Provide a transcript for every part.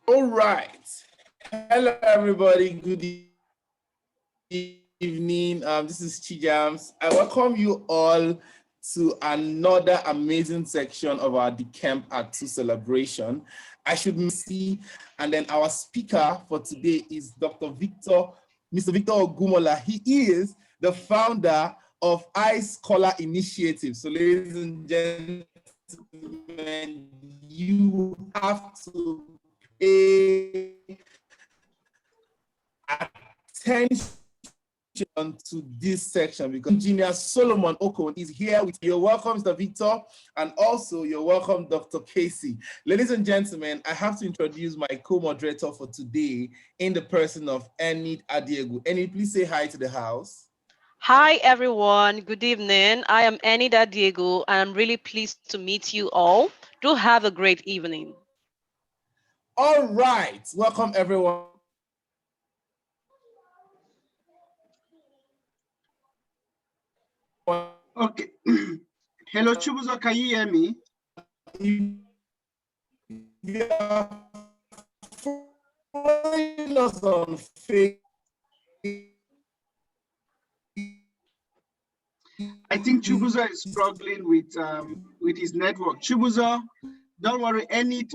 All right. Hello, everybody. Good evening. This is Chijams. I welcome you all to another amazing section of our dekemp at 2 celebration. I should see, and then our speaker for today is Mr. Victor Ogumola. He is the founder of Ice Scholar Initiative. So, ladies and gentlemen, you have to pay attention to this section because Engineer Solomon Okon is here with you. You're welcome, Mr. Victor, and also you're welcome, Dr. Casey. Ladies and gentlemen, I have to introduce my co-moderator for today in the person of Enid Adiegu. Enid, please say hi to the house. Hi, everyone. Good evening. I am Anida Diego, and I'm really pleased to meet you all. Do have a great evening. All right. Welcome, everyone. Okay. Hello, Chubuzo, can you hear me? Following us on Facebook. I think Chubuzo is struggling with his network. Chubuzo, don't worry. Enid,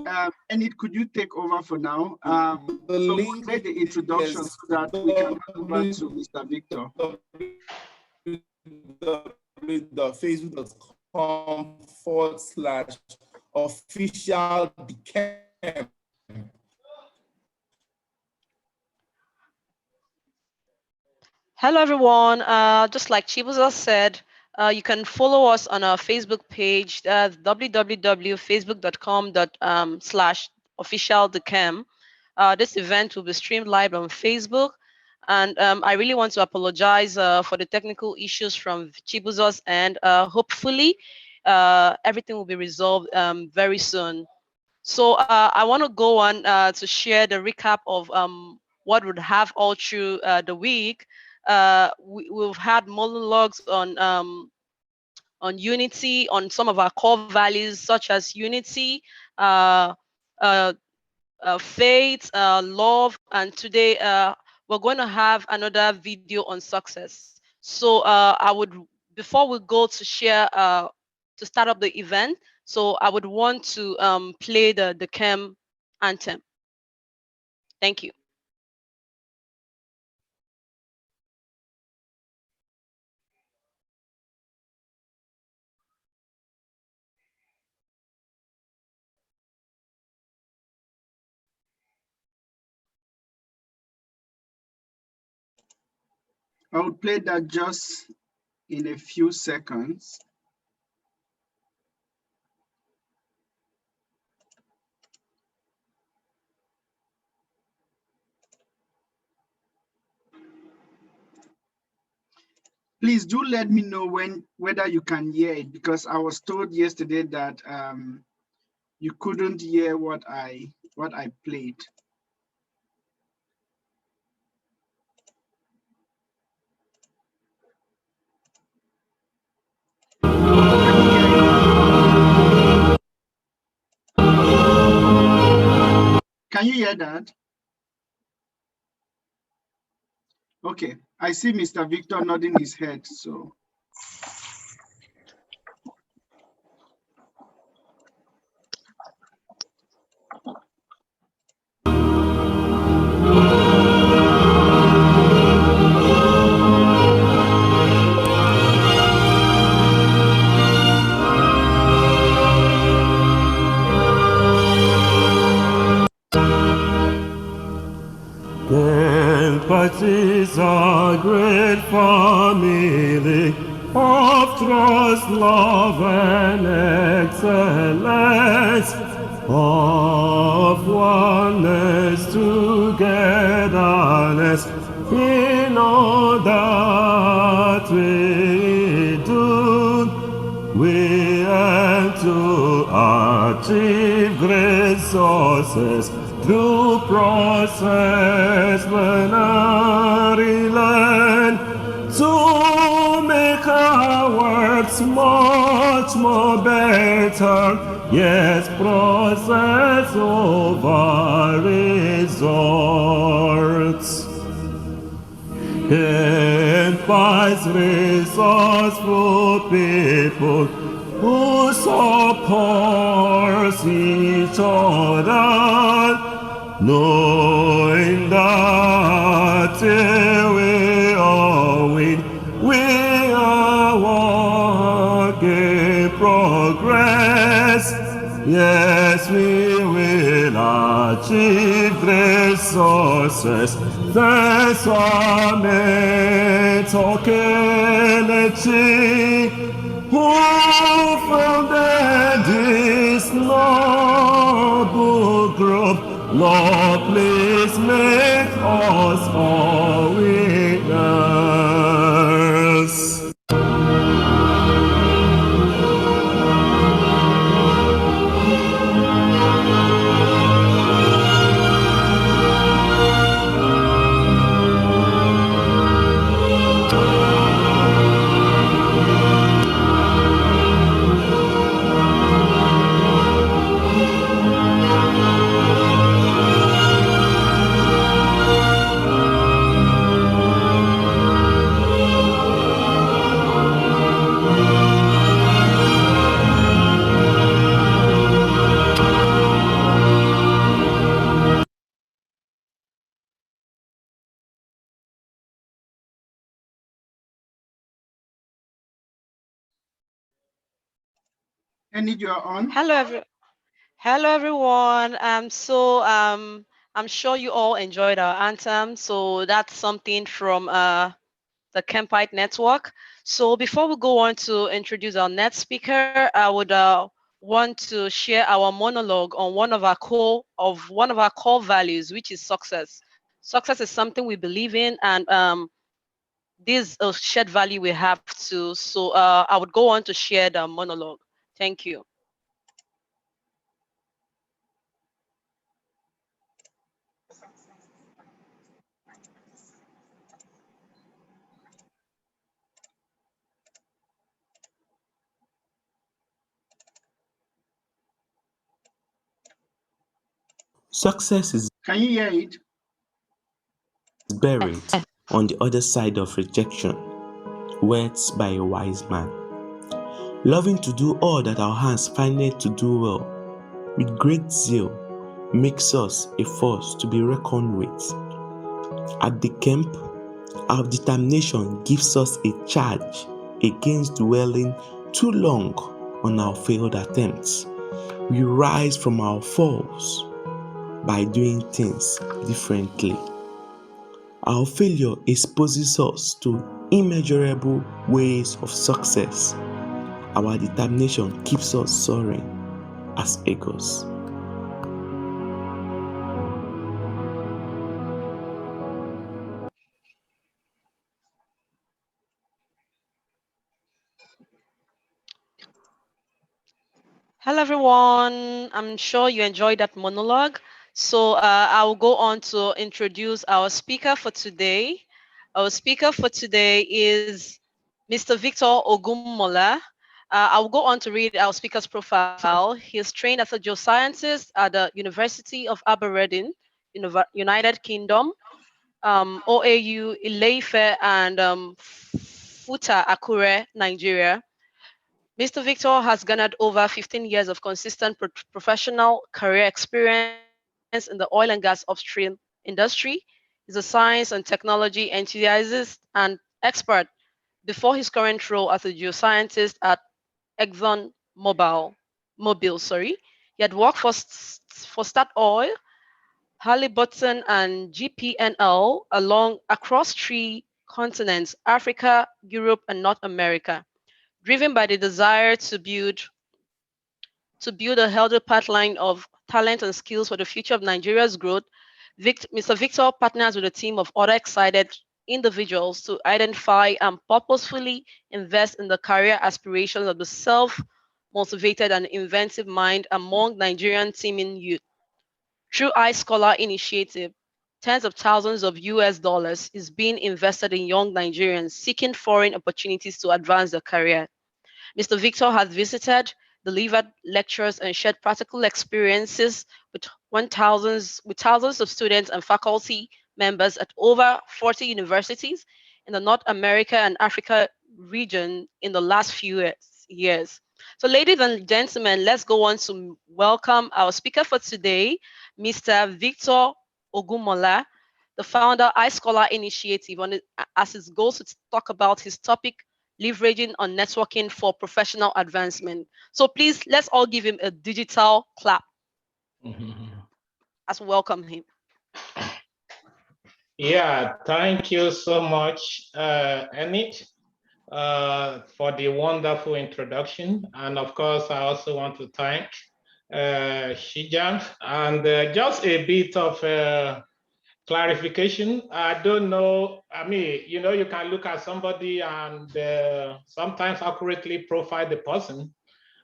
could you take over for now? The so link we'll the introduction so that we can go over to Mr. Victor. Facebook.com/official dekemp. Hello, everyone. Just like Chibuza said, you can follow us on our Facebook page, www.facebook.com/officialdecam. This event will be streamed live on Facebook. And I really want to apologize for the technical issues from Chibuza's end. Hopefully, everything will be resolved very soon. So I want to go on to share the recap of what would have all through the week. We've had monologues on unity, on some of our core values such as unity, uh, uh, faith, love, and today we're going to have another video on success. So before we go to share, to start up the event, so I would want to play the dekemp anthem. Thank you. I will play that just in a few seconds. Please do let me know whether you can hear it, because I was told yesterday that you couldn't hear what I played. Can you hear that? Okay, I see Mr. Victor nodding his head, so. But is a great family of trust, love, and excellence, of oneness, togetherness, in all that we do. We aim to achieve great success through process-learning, learn to make our works much more better Yes, process over results. Empathize resourceful people who support each other, knowing that we all win. We are work in progress. Yes, we will achieve great success. Testamento Kelechi, who founded this noble group. Lord, please make us all winners. Any you are on? Hello everyone. I'm sure you all enjoyed our anthem. So that's something from the Campite network. So before we go on to introduce our next speaker, I would want to share our monologue on one of our core values, which is success. Success is something we believe in, and this shared value we have too. So I would go on to share the monologue. Thank you. Success is Can you hear it? buried on the other side of rejection, words by a wise man. Loving to do all that our hands find it to do well, with great zeal, makes us a force to be reckoned with. At the camp, our determination gives us a charge against dwelling too long on our failed attempts. We rise from our falls by doing things differently. Our failure exposes us to immeasurable ways of success. Our determination keeps us soaring as eagles. Hello, everyone. I'm sure you enjoyed that monologue. So I'll go on to introduce our speaker for today. Our speaker for today is Mr. Victor Ogunmola. I'll go on to read our speaker's profile. He's trained as a geoscientist at the University of Aberdeen, United Kingdom, OAU, Ileife, and Futa Akure, Nigeria. Mr. Victor has garnered over 15 years of consistent professional career experience in the oil and gas upstream industry. He's a science and technology enthusiast and expert before his current role as a geoscientist at Exxon Mobil. He had worked for Statoil, Halliburton, and GPNL across three continents: Africa, Europe, and North America. Driven by the desire to build a healthy pipeline of talent and skills for the future of Nigeria's growth, Mr. Victor partners with a team of other excited individuals to identify and purposefully invest in the career aspirations of the self-motivated and inventive mind among Nigerian teeming youth. Through iScholar initiative, tens of thousands of US dollars is being invested in young Nigerians seeking foreign opportunities to advance their career. Mr. Victor has visited delivered lectures, and shared practical experiences with thousands of students and faculty members at over 40 universities in the North America and Africa region in the last few years. So, ladies and gentlemen, let's go on to welcome our speaker for today, Mr. Victor Ogumola, the founder iScholar Initiative, as his goals to talk about his topic, leveraging on networking for professional advancement. So please, let's all give him a digital clap as we welcome him. Yeah, thank you so much, Enid, for the wonderful introduction. And of course, I also want to thank Shijam. And just a bit of clarification. I don't know. I mean, you know, you can look at somebody and sometimes accurately profile the person,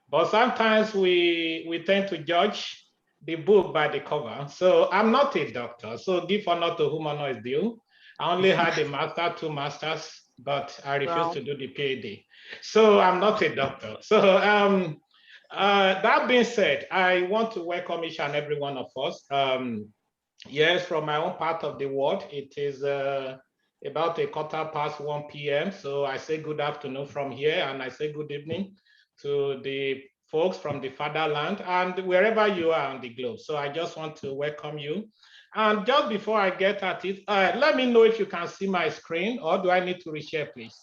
but sometimes we tend to judge the book by the cover. So I'm not a doctor. So give honor to whom honor is due. I only had a master, 2 masters, but I refused to do the PhD. So I'm not a doctor. So that being said, I want to welcome each and every one of us. Yes, from my own part of the world, it is about 1:15 p.m. So I say good afternoon from here, and I say good evening to the folks from the fatherland and wherever you are on the globe. So I just want to welcome you. And just before I get at it, let me know if you can see my screen, or do I need to reshare, please?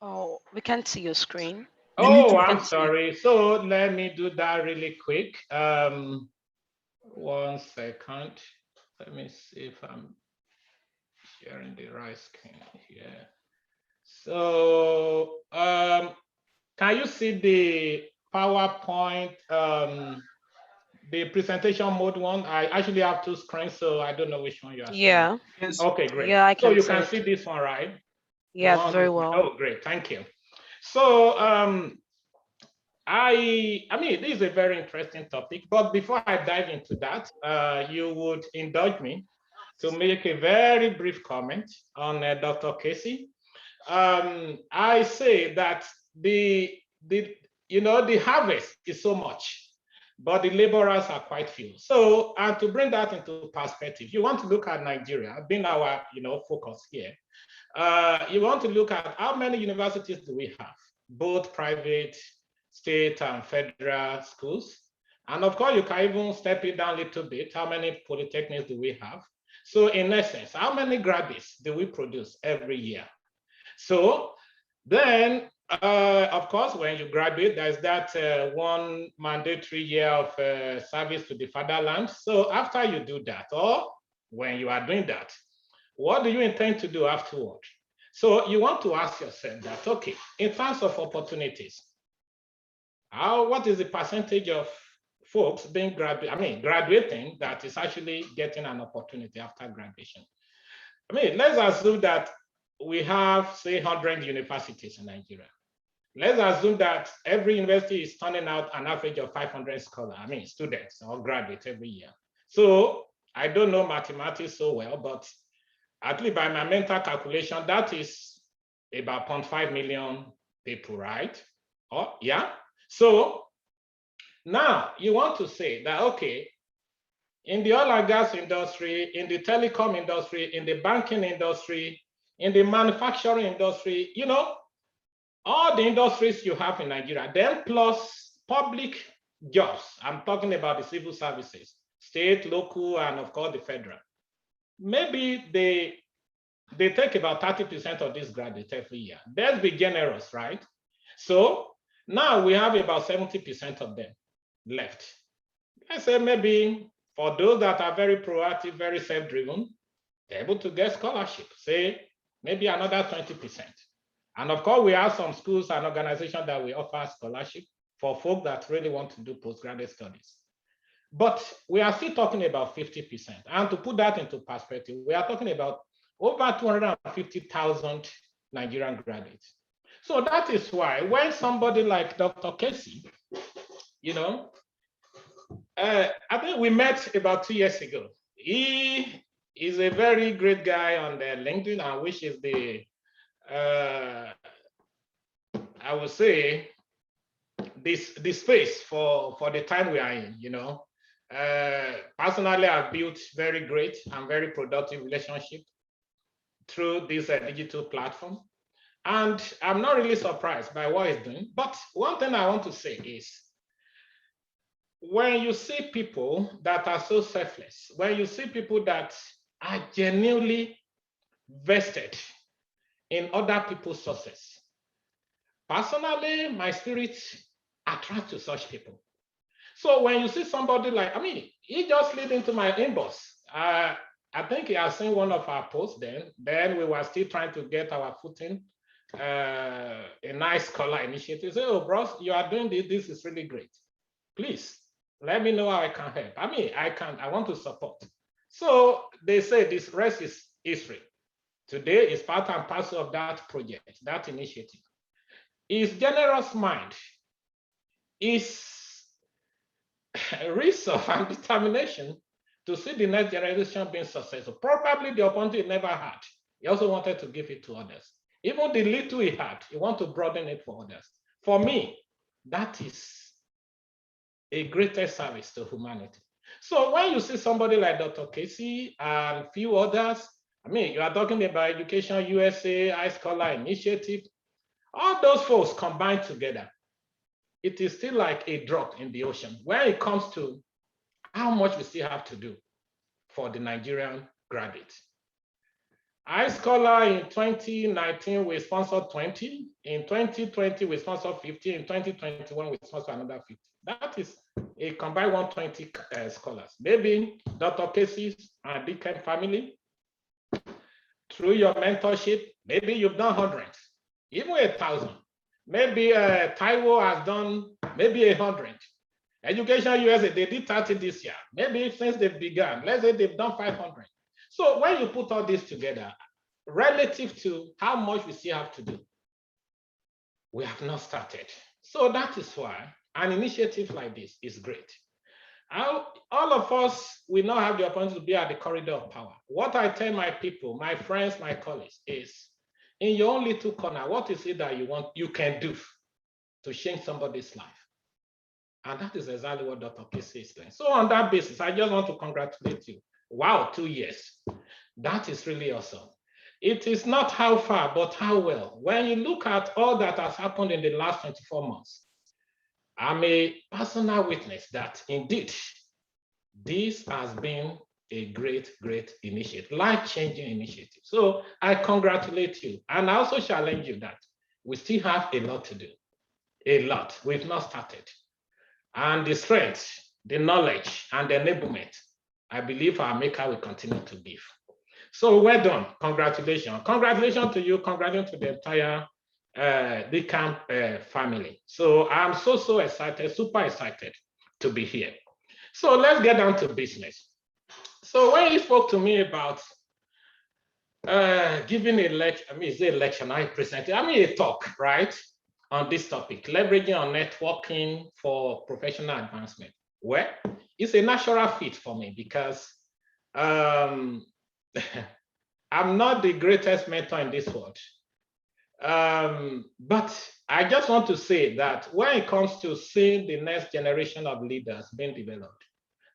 Oh, we can't see your screen. Oh, I'm sorry. So let me do that really quick. 1 second. Let me see if I'm sharing the right screen here. So can you see the PowerPoint, the presentation mode one? I actually have 2 screens, so I don't know which one you are seeing. Yeah. Yes. Okay, great. Yeah, I can so you see can it. see this one, right? Yeah, very well. Oh, great. Thank you. So I mean, this is a very interesting topic, but before I dive into that, you would indulge me to make a very brief comment on Dr. Casey. I say that the harvest is so much, but the laborers are quite few. So, and to bring that into perspective, you want to look at Nigeria, being our focus here. You want to look at how many universities do we have, both private, state, and federal schools. And of course, you can even step it down a little bit. How many polytechnics do we have? So in essence, how many graduates do we produce every year? So then, of course, when you graduate, there's that 1 mandatory year of service to the fatherland. So after you do that, or when you are doing that, what do you intend to do afterward? So you want to ask yourself that, okay, in terms of opportunities, what is the percentage of folks being graduating that is actually getting an opportunity after graduation? I mean, let's assume that we have, say, 100 universities in Nigeria. Let's assume that every university is turning out an average of 500 students or graduates every year. So I don't know mathematics so well, but at least by my mental calculation, that is about 0.5 million people, right? Oh, yeah. So now you want to say that, okay, in the oil and gas industry, in the telecom industry, in the banking industry, in the manufacturing industry, all the industries you have in Nigeria, then plus public jobs, I'm talking about the civil services, state, local, and of course the federal. Maybe they take about 30% of this graduate every year. Let's be generous, right? So now we have about 70% of them left. Let's say maybe for those that are very proactive, very self-driven, they're able to get scholarship, say maybe another 20%. And of course, we have some schools and organizations that we offer scholarship for folks that really want to do postgraduate studies. But we are still talking about 50%. And to put that into perspective, we are talking about over 250,000 Nigerian graduates. So that is why when somebody like Dr. Casey, I think we met about 2 years ago. He is a very great guy on the LinkedIn, and which is the, I would say, this space for the time we are in, Personally, I've built very great and very productive relationship through this digital platform. And I'm not really surprised by what it's doing. But one thing I want to say is, when you see people that are so selfless, when you see people that are genuinely vested in other people's success, personally, my spirit attracts to such people. So when you see somebody like, he just slid into my inbox. I think he has seen one of our posts then. Then we were still trying to get our footing, a nice scholar initiative. Say, oh, bros, you are doing this. This is really great. Please, let me know how I can help. I want to support. So they say this rest is history. Today is part and parcel of that project, that initiative. His generous mind, his resolve and determination to see the next generation being successful. Probably the opportunity he never had. He also wanted to give it to others. Even the little he had, he wanted to broaden it for others. For me, that is a greater service to humanity. So when you see somebody like Dr. Casey and a few others, you are talking about Education USA, iScholar Initiative, all those folks combined together, it is still like a drop in the ocean when it comes to how much we still have to do for the Nigerian graduates. iScholar in 2019, we sponsored 20. In 2020, we sponsored 50. In 2021, we sponsored another 50. That is a combined 120 scholars. Maybe Dr. Casey's and dekemp family, through your mentorship, maybe you've done hundreds, even 1,000. Maybe Taiwo has done maybe 100. Education USA, they did 30 this year. Maybe since they began, let's say they've done 500. So when you put all this together, relative to how much we still have to do, we have not started. So that is why an initiative like this is great. All of us, we now have the opportunity to be at the corridor of power. What I tell my people, my friends, my colleagues is, in your own little corner, what is it that you can do to change somebody's life? And that is exactly what Dr. Casey is doing. So on that basis, I just want to congratulate you. Wow, 2 years. That is really awesome. It is not how far, but how well. When you look at all that has happened in the last 24 months, I'm a personal witness that indeed, this has been a great, great initiative, life-changing initiative. So I congratulate you. And I also challenge you that we still have a lot to do. A lot. We've not started. And the strength, the knowledge, and the enablement, I believe our Maker will continue to give. So well done. Congratulations. Congratulations to you. Congratulations to the entire dekemp family. So I'm so excited, super excited to be here. So let's get down to business. So when you spoke to me about giving a lecture, it's a lecture, I presented, a talk, right, on this topic, leveraging on networking for professional advancement. Well, it's a natural fit for me because I'm not the greatest mentor in this world. But I just want to say that when it comes to seeing the next generation of leaders being developed,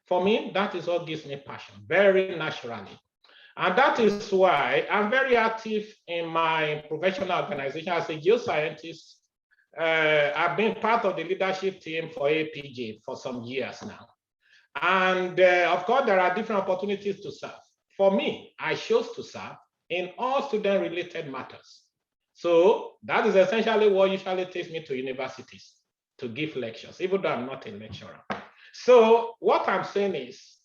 for me, that is what gives me passion, very naturally. And that is why I'm very active in my professional organization as a geoscientist. I've been part of the leadership team for APJ for some years now. And of course, there are different opportunities to serve. For me, I chose to serve in all student-related matters. So that is essentially what usually takes me to universities to give lectures, even though I'm not a lecturer. So what I'm saying is,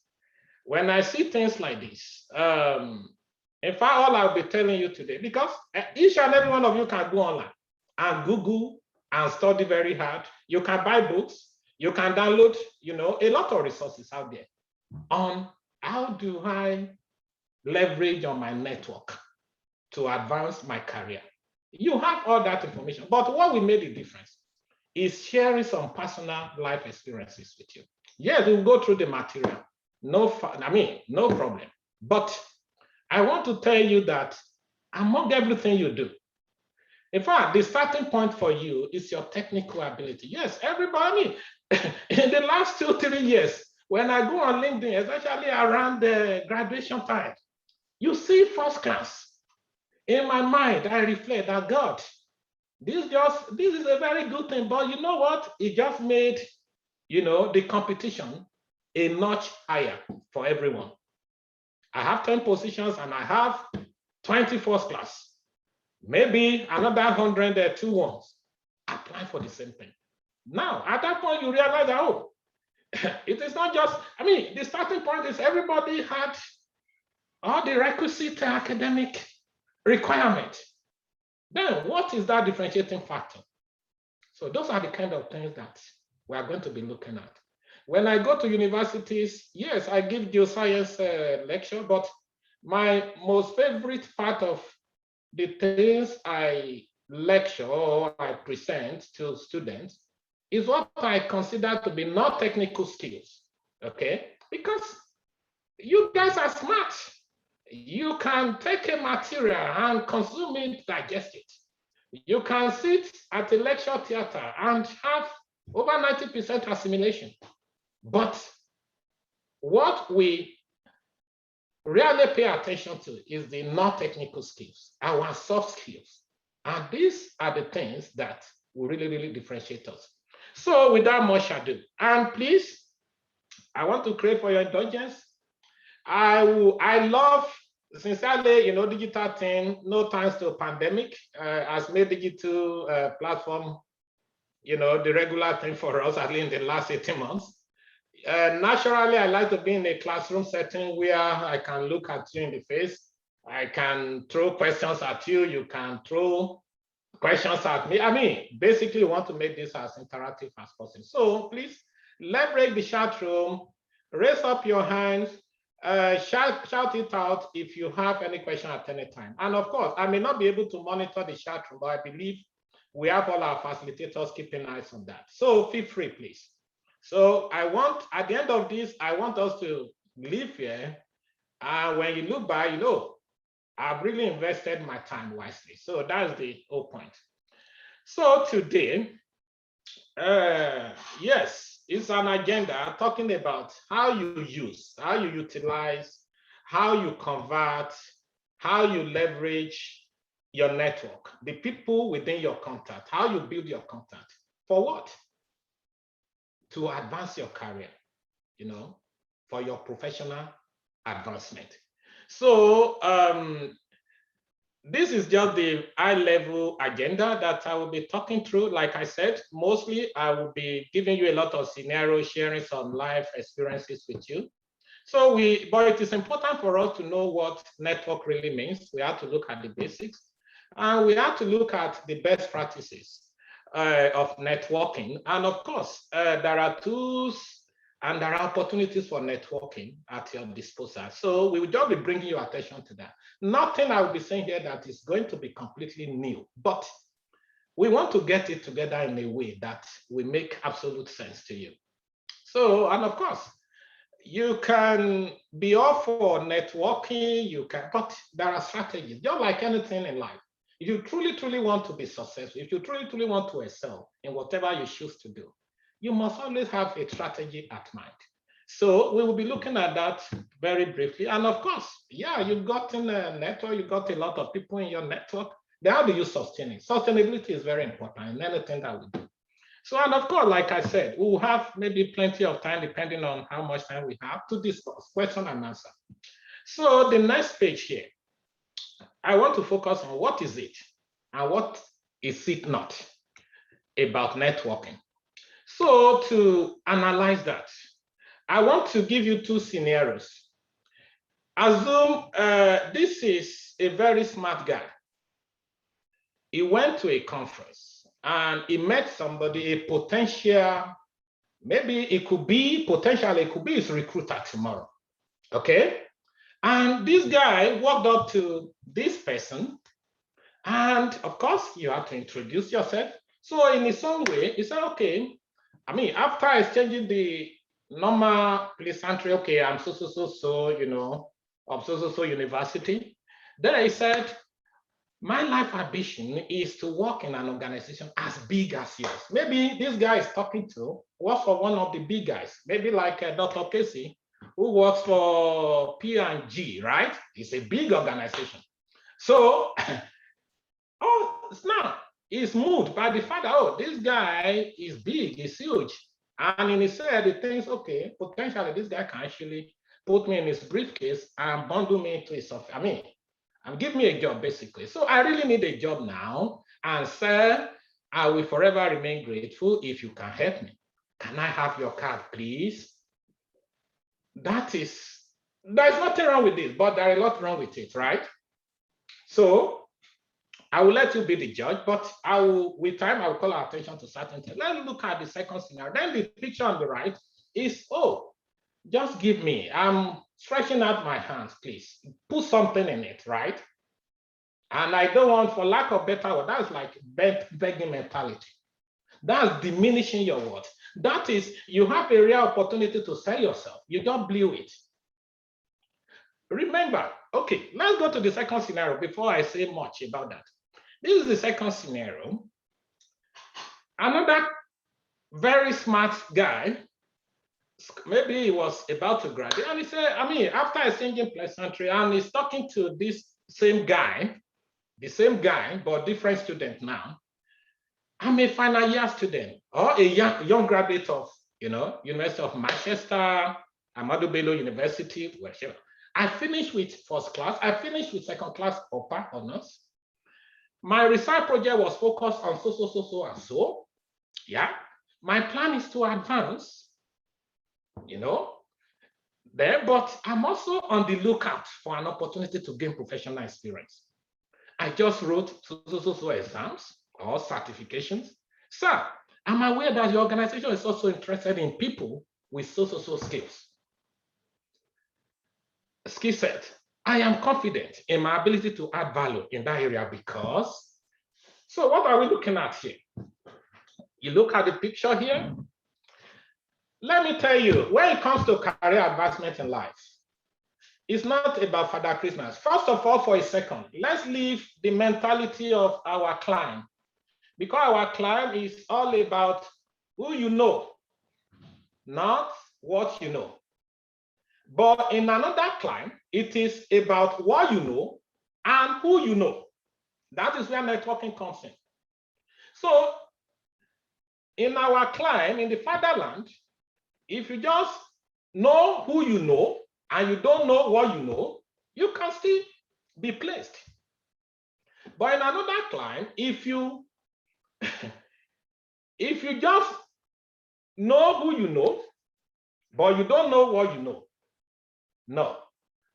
when I see things like this, in fact, all I'll be telling you today, because each and every one of you can go online and Google and study very hard. You can buy books, you can download, a lot of resources out there on how do I leverage on my network to advance my career. You have all that information, but what will make the difference is sharing some personal life experiences with you. Yes, we'll go through the material, no problem. But I want to tell you that among everything you do, In fact, the starting point for you is your technical ability. Yes, everybody, in the last 2-3 years, when I go on LinkedIn, especially around the graduation time, you see first class. In my mind, I reflect that God, this is a very good thing, but you know what? It just made, the competition a notch higher for everyone. I have 10 positions and I have 20 first class. Maybe another 100 2 ones apply for the same thing. Now, at that point, you realize that, oh, it is not just, the starting point is everybody had all the requisite academic requirement. Then what is that differentiating factor? So those are the kind of things that we are going to be looking at. When I go to universities, yes, I give geoscience lecture, but my most favorite part of the things I lecture or I present to students is what I consider to be not technical skills, okay? Because you guys are smart. You can take a material and consume it, digest it. You can sit at a lecture theater and have over 90% assimilation. But what we rarely pay attention to is the non-technical skills, our soft skills. And these are the things that will really, really differentiate us. So without much ado, and please, I want to crave for your indulgence. I love, sincerely, digital thing, no thanks to pandemic, has made digital platform, the regular thing for us, at least in the last 18 months. Naturally, I like to be in a classroom setting where I can look at you in the face. I can throw questions at you. You can throw questions at me. Basically, we want to make this as interactive as possible. So please leverage the chat room, raise up your hands, shout it out if you have any question at any time. And of course, I may not be able to monitor the chat room, but I believe we have all our facilitators keeping eyes on that. So feel free, please. So at the end of this, I want us to leave here. When you look back, I've really invested my time wisely. So that's the whole point. So today, yes, it's an agenda talking about how you use, how you utilize, how you convert, how you leverage your network, the people within your contact, how you build your contact. For what? To advance your career, for your professional advancement. So this is just the high-level agenda that I will be talking through. Like I said, mostly I will be giving you a lot of scenarios, sharing some life experiences with you. So but it is important for us to know what network really means. We have to look at the basics, and we have to look at the best practices of networking. And of course, there are tools and there are opportunities for networking at your disposal. So we will just be bringing your attention to that. Nothing I will be saying here that is going to be completely new, but we want to get it together in a way that will make absolute sense to you. So, and of course, you can be all for networking, but there are strategies, just like anything in life. If you truly, truly want to be successful, if you truly, truly want to excel in whatever you choose to do, you must always have a strategy at mind. So we will be looking at that very briefly. And of course, yeah, you've gotten a network, you've got a lot of people in your network. Then how do you sustain it? Sustainability is very important in anything that we do. So, and of course, like I said, we'll have maybe plenty of time, depending on how much time we have, to discuss question and answer. So the next page here, I want to focus on what is it and what is it not about networking. So to analyze that, I want to give you two scenarios. Assume this is a very smart guy. He went to a conference and he met somebody, a potential, maybe it could be potentially, it could be his recruiter tomorrow, okay? And this guy walked up to this person, and of course, you have to introduce yourself. So in his own way, he said, okay, after exchanging the normal pleasantry, okay, I'm so, of so university. Then he said, My life ambition is to work in an organization as big as yours. Maybe this guy is talking to works for one of the big guys, maybe like Dr. Casey, who works for P&G, right? It's a big organization. So, now he's moved by the fact that, oh, this guy is big, he's huge. And in his head, he thinks, okay, potentially this guy can actually put me in his briefcase and bundle me into his office. And give me a job, basically. So I really need a job now. And sir, I will forever remain grateful if you can help me. Can I have your card, please? There's nothing wrong with this, but there is a lot wrong with it, right? So I will let you be the judge, but with time, I will call our attention to certain things. Let's look at the second scenario. Then the picture on the right is, oh, just give me, I'm stretching out my hands, please. Put something in it, right? And I don't want, for lack of better word, that's like begging mentality. That's diminishing your worth. That is, you have a real opportunity to sell yourself. You just blew it. Remember, okay, let's go to the second scenario before I say much about that. This is the second scenario. Another very smart guy, maybe he was about to graduate, and he said, after exchanging pleasantry, and he's talking to this same guy, the same guy, but different student now. I'm a final year student or a young graduate of, University of Manchester, Ahmadu Bello University, whatever. I finished with first class. I finished with second class upper honors. My research project was focused on so, and so. Yeah. My plan is to advance, there, but I'm also on the lookout for an opportunity to gain professional experience. I just wrote so exams or certifications. Sir, I'm aware that your organization is also interested in people with so skills. Skill set. I am confident in my ability to add value in that area because, so what are we looking at here? You look at the picture here. Let me tell you, when it comes to career advancement in life, it's not about Father Christmas. First of all, for a second, let's leave the mentality of our client, because our client is all about who you know, not what you know. But in another client, it is about what you know and who you know. That is where networking comes in. So in our client, in the fatherland, if you just know who you know and you don't know what you know, you can still be placed. But in another client, if you just know who you know, but you don't know what you know, no,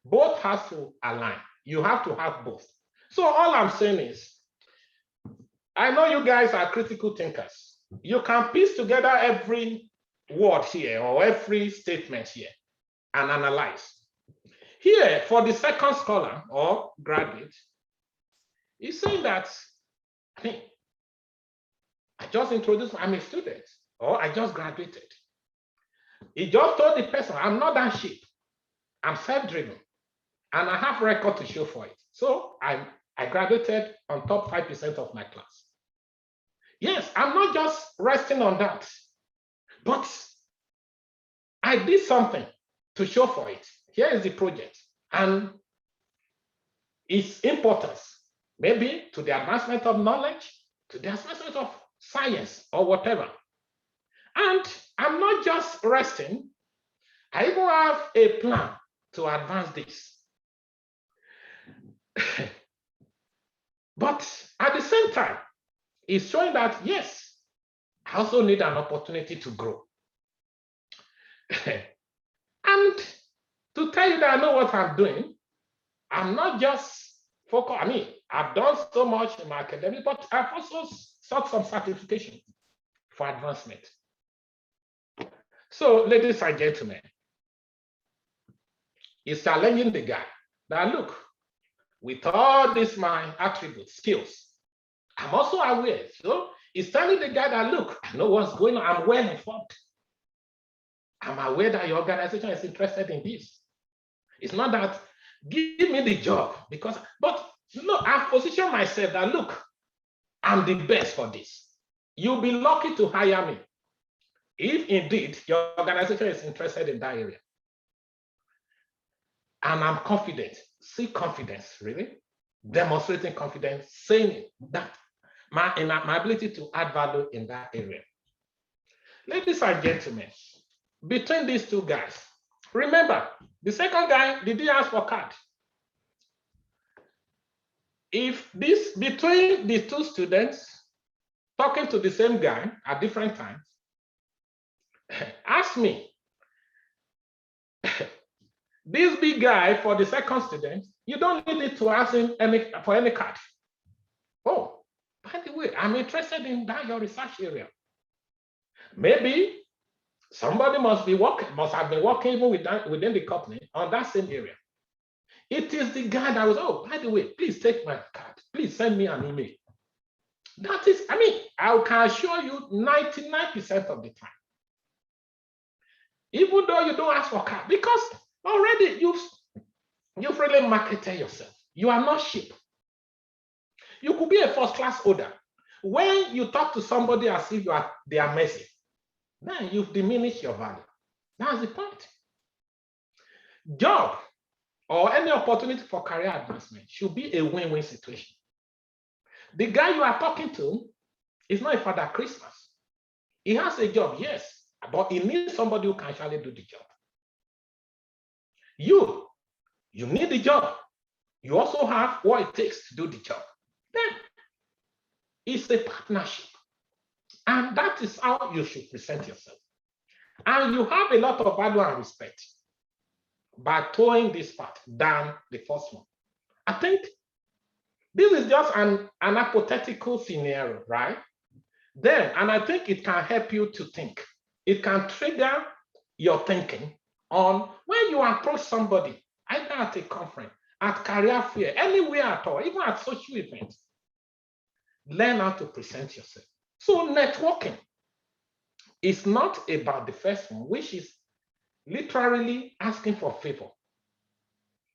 both have to align. You have to have both. So all I'm saying is, I know you guys are critical thinkers. You can piece together every word here or every statement here and analyze. Here, for the second scholar or graduate, he's saying that, I just introduced, I'm a student, or I just graduated. He just told the person, I'm not that sheep. I'm self-driven, and I have record to show for it. So I graduated on top 5% of my class. Yes, I'm not just resting on that, but I did something to show for it. Here is the project and its importance, maybe to the advancement of knowledge, to the advancement of science or whatever. And I'm not just resting, I even have a plan to advance this. But at the same time, it's showing that, yes, I also need an opportunity to grow. And to tell you that I know what I'm doing, I'm not just focused. I've done so much in my academic, but I've also sought some certification for advancement. So, ladies and gentlemen, it's challenging the guy that, look, with all these my attributes, skills, I'm also aware. So it's telling the guy that, look, I know what's going on. I'm well informed. I'm aware that your organization is interested in this. It's not that give me the job but No, I've positioned myself that, look, I'm the best for this. You'll be lucky to hire me if indeed your organization is interested in that area. And I'm confident. See confidence, really. Demonstrating confidence, saying that my ability to add value in that area. Ladies and gentlemen, between these two guys, remember, the second guy, did he ask for card? If this, between the two students talking to the same guy at different times, ask me, this big guy for the second student, you don't need to ask him for any card. Oh, by the way, I'm interested in that your research area. Maybe somebody must have been working even within the company on that same area. It is the guy that was, oh, by the way, please take my card. Please send me an email. That is, I mean, I can assure you 99% of the time. Even though you don't ask for card, because already you've really marketed yourself. You are not cheap. You could be a first-class holder. When you talk to somebody as if they are messy, then you've diminished your value. That's the point. Job or any opportunity for career advancement should be a win-win situation. The guy you are talking to is not a Father Christmas. He has a job, yes, but he needs somebody who can actually do the job. You need the job. You also have what it takes to do the job. Then it's a partnership. And that is how you should present yourself. And you have a lot of value and respect by towing this part than the first one. I think this is just an hypothetical scenario, right? Then, and I think it can help you to think. It can trigger your thinking on when you approach somebody, either at a conference, at career fair, anywhere at all, even at social events. Learn how to present yourself. So networking is not about the first one, which is literally asking for favor,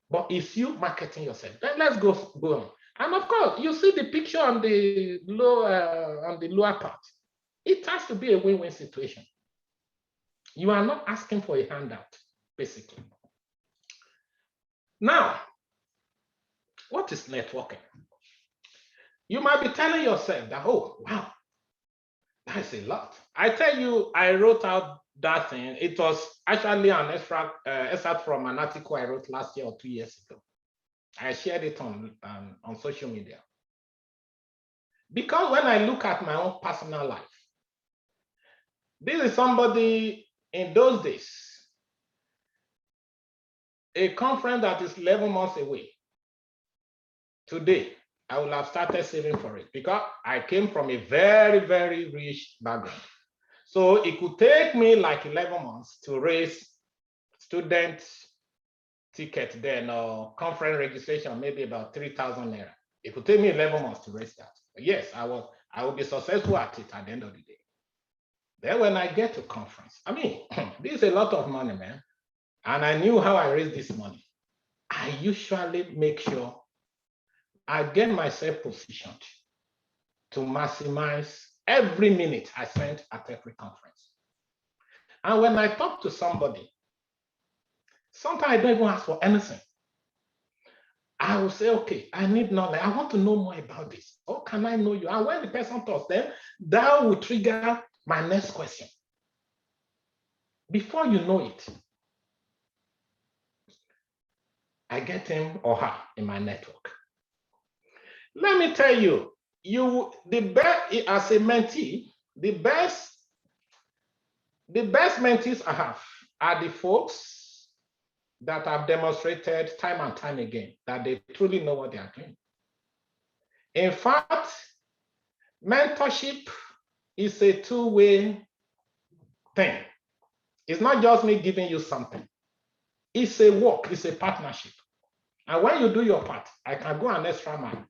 but it's you marketing yourself. Then let's go on. And of course, you see the picture on the lower part. It has to be a win-win situation. You are not asking for a handout, basically. Now, what is networking? You might be telling yourself that, oh, wow, that's a lot. I tell you, I wrote out that thing. It was actually an extract from an article I wrote last year or 2 years ago. I shared it on social media. Because when I look at my own personal life, this is somebody in those days, a conference that is 11 months away. Today, I will have started saving for it because I came from a very, very rich background. So it could take me like 11 months to raise student ticket then or conference registration, maybe about 3,000 naira. It could take me 11 months to raise that. But yes, I will be successful at it at the end of the day. Then when I get to conference, I mean, this is a lot of money, man. And I knew how I raised this money. I usually make sure I get myself positioned to maximize every minute I spend at every conference. And when I talk to somebody, sometimes I don't even ask for anything. I will say, okay, I need knowledge. I want to know more about this. How can I know you? And when the person talks, then that will trigger my next question. Before you know it, I get him or her in my network. Let me tell you, as a mentee, the best mentees I have are the folks that have demonstrated time and time again that they truly know what they are doing. In fact, mentorship is a two-way thing. It's not just me giving you something. It's a work, it's a partnership. And when you do your part, I can go an extra mile.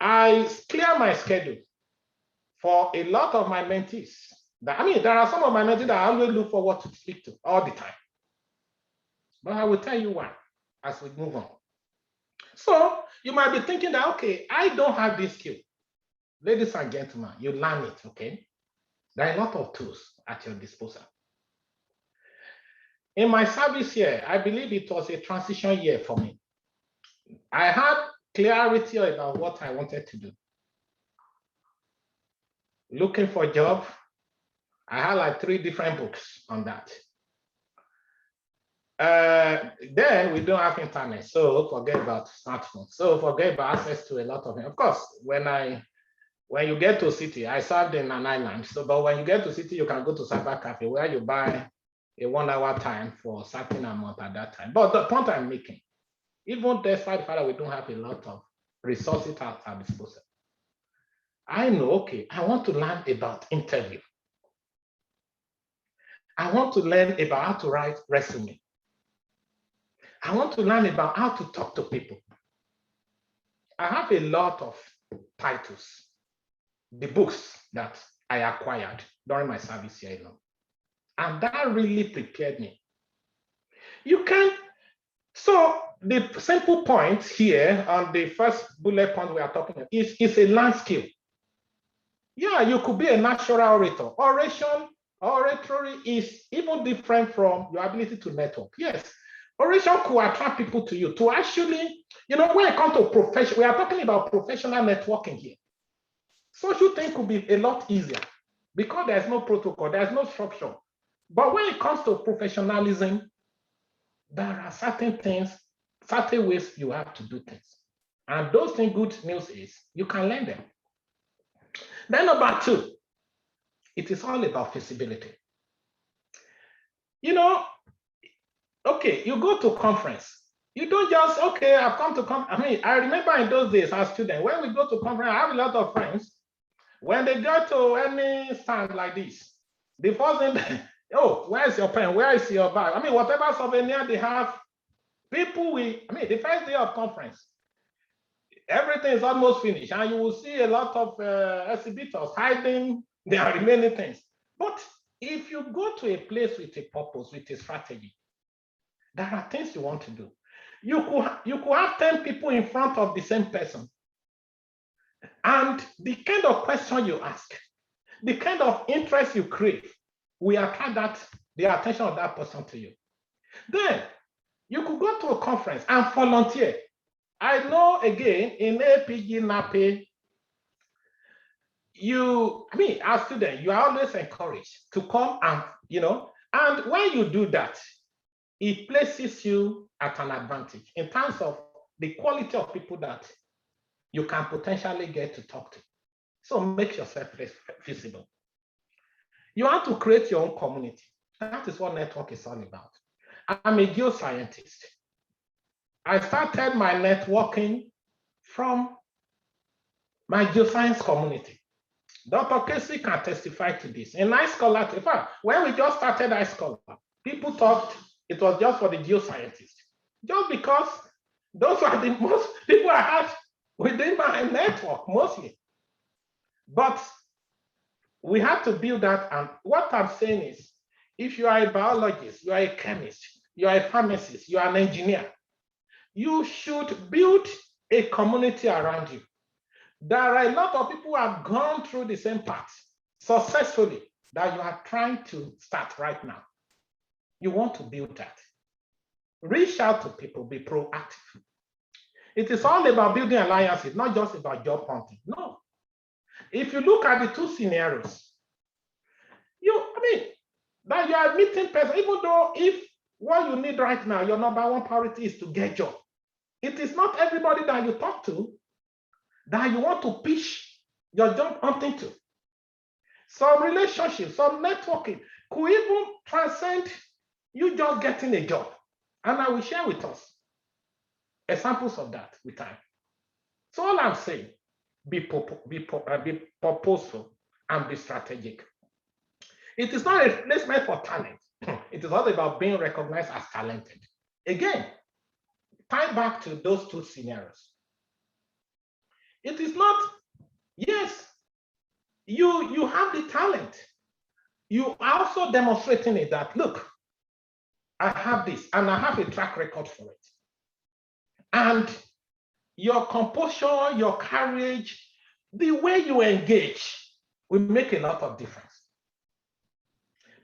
I clear my schedule for a lot of my mentees. There are some of my mentees that I always look forward to speak to all the time. But I will tell you why as we move on. So you might be thinking that, okay, I don't have this skill. Ladies and gentlemen, you learn it, okay? There are a lot of tools at your disposal. In my service year, I believe it was a transition year for me. I had clarity about what I wanted to do. Looking for a job, I had like 3 different books on that. Then we don't have internet, so forget about smartphones. So forget about access to a lot of it. Of course, when you get to city, I served in an island. So, but when you get to city, you can go to cyber cafe where you buy a 1-hour time for a certain amount at that time. But the point I'm making, even despite the fact that we don't have a lot of resources at our disposal, I know, okay, I want to learn about interview. I want to learn about how to write resume. I want to learn about how to talk to people. I have a lot of titles, the books that I acquired during my service year, and that really prepared me. You can, so the simple point here on the first bullet point we are talking about is a learned skill. Yeah, you could be a natural orator. Oratory is even different from your ability to network. Yes, oration could attract people to you to actually, when it comes to profession, we are talking about professional networking here. Social thing could be a lot easier because there's no protocol, there's no structure. But when it comes to professionalism, there are certain things, certain ways you have to do things. And those things, good news is you can learn them. Then number 2, it is all about feasibility. Okay, you go to conference. You don't just, okay, I've come to conference. I mean, I remember in those days as a student, when we go to conference, I have a lot of friends. When they go to any stand like this, the first thing, oh, where's your pen? Where is your bag? I mean, whatever souvenir they have, the first day of conference, everything is almost finished, and you will see a lot of exhibitors hiding their remaining things. But if you go to a place with a purpose, with a strategy, there are things you want to do. You could have 10 people in front of the same person. And the kind of question you ask, the kind of interest you create, will attract the attention of that person to you. Then you could go to a conference and volunteer. I know, again, in APG NAPE, as student, you are always encouraged to come and, and when you do that, it places you at an advantage in terms of the quality of people that you can potentially get to talk to. So make yourself visible. You have to create your own community. That is what network is all about. I'm a geoscientist. I started my networking from my geoscience community. Dr. Casey can testify to this. In iScholar, in fact, when we just started iScholar, people thought it was just for the geoscientists. Just because those were the most people I had within my network, mostly. But we have to build that. And what I'm saying is, if you are a biologist, you are a chemist, you are a pharmacist, you are an engineer, you should build a community around you. There are a lot of people who have gone through the same path successfully that you are trying to start right now. You want to build that. Reach out to people, be proactive. It is all about building alliances, not just about job hunting. No. If you look at the 2 scenarios, that you are meeting person, even though if what you need right now, your number 1 priority is to get job. It is not everybody that you talk to that you want to pitch your job hunting to. Some relationships, some networking could even transcend you just getting a job. And I will share with us examples of that with time. So all I'm saying, be purposeful and be strategic. It is not a replacement for talent. It is all about being recognized as talented. Again, tie back to those 2 scenarios. It is not, yes, you have the talent. You are also demonstrating it that, look, I have this and I have a track record for it. And your composure, your courage, the way you engage will make a lot of difference.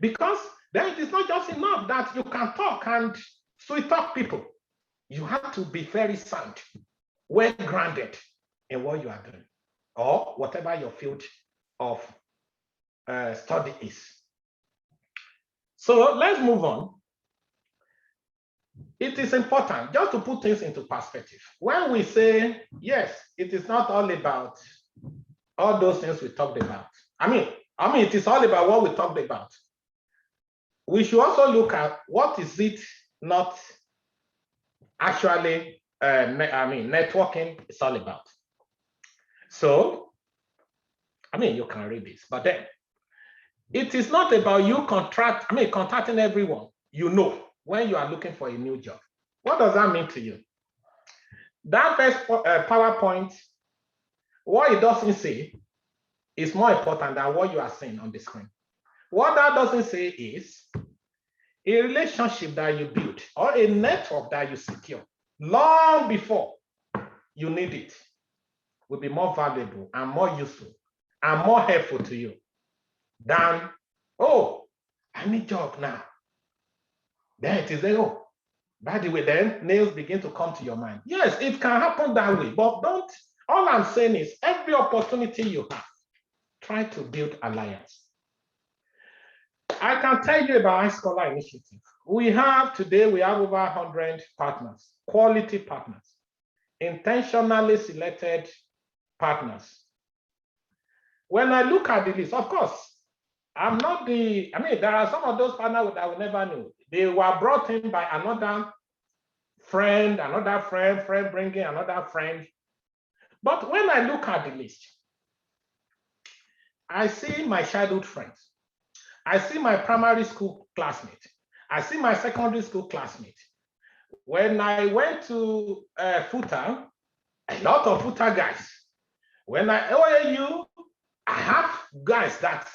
Because then it is not just enough that you can talk and sweet talk people. You have to be very sound, well grounded in what you are doing, or whatever your field of study is. So let's move on. It is important just to put things into perspective. When we say, yes, it is not all about all those things we talked about. I mean, it is all about what we talked about. We should also look at what is it not actually, networking is all about. So, you can read this, but then it is not about you contacting everyone you know when you are looking for a new job. What does that mean to you? That first PowerPoint, what it doesn't say is more important than what you are seeing on the screen. What that doesn't say is a relationship that you build or a network that you secure long before you need it will be more valuable and more useful and more helpful to you than, oh, I need a job now. Then it is there, oh, by the way, then nails begin to come to your mind. Yes, it can happen that way, but don't, all I'm saying is every opportunity you have, try to build alliance. I can tell you about iScholar Initiative. We have over 100 partners, quality partners, intentionally selected partners. When I look at the list, of course, I'm not there are some of those partners that I will never know. They were brought in by another friend bringing another friend. But when I look at the list, I see my childhood friends. I see my primary school classmate. I see my secondary school classmate. When I went to FUTA, a lot of FUTA guys. When I OAU, I have guys that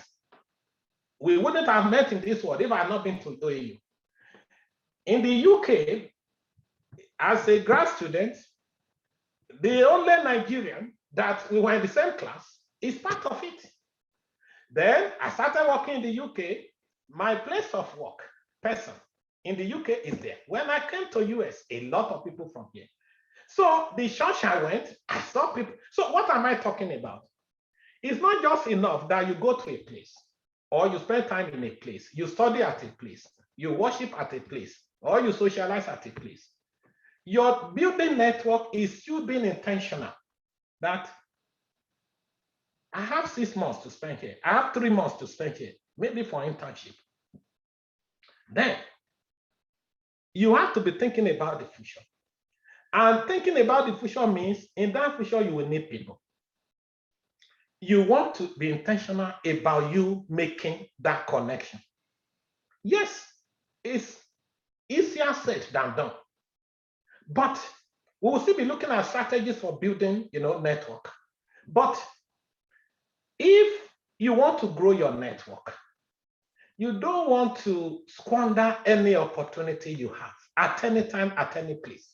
we wouldn't have met in this world if I had not been to OAU. In the UK, as a grad student, the only Nigerian that we were in the same class is part of it. Then I started working in the UK. My place of work, person in the UK is there. When I came to US, a lot of people from here. So the church I went, I saw people. So what am I talking about? It's not just enough that you go to a place or you spend time in a place, you study at a place, you worship at a place, or you socialize at a place. Your building network is you being intentional that I have 6 months to spend here. I have 3 months to spend here, maybe for internship. Then you have to be thinking about the future. And thinking about the future means in that future, you will need people. You want to be intentional about you making that connection. Yes, it's easier said than done. But we will still be looking at strategies for building, network. But if you want to grow your network, you don't want to squander any opportunity you have at any time, at any place.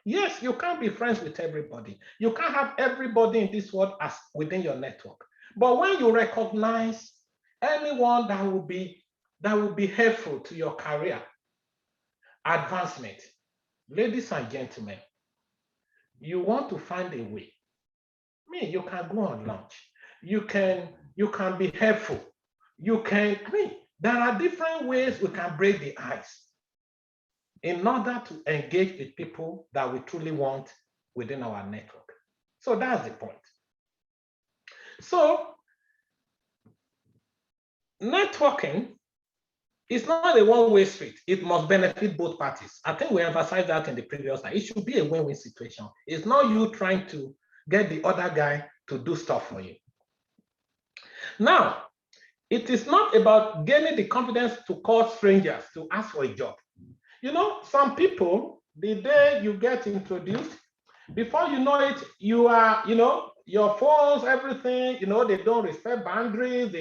Yes, you can't be friends with everybody. You can't have everybody in this world as within your network. But when you recognize anyone that will be helpful to your career advancement, ladies and gentlemen, you want to find a way. You can go on lunch. You can be helpful. There are different ways we can break the ice in order to engage with people that we truly want within our network. So that's the point. So networking is not a one-way street. It must benefit both parties. I think we emphasized that in the previous time. It should be a win-win situation. It's not you trying to get the other guy to do stuff for you. Now, it is not about gaining the confidence to call strangers to ask for a job. Some people, the day you get introduced, before you know it, you are, your phones, everything, they don't respect boundaries.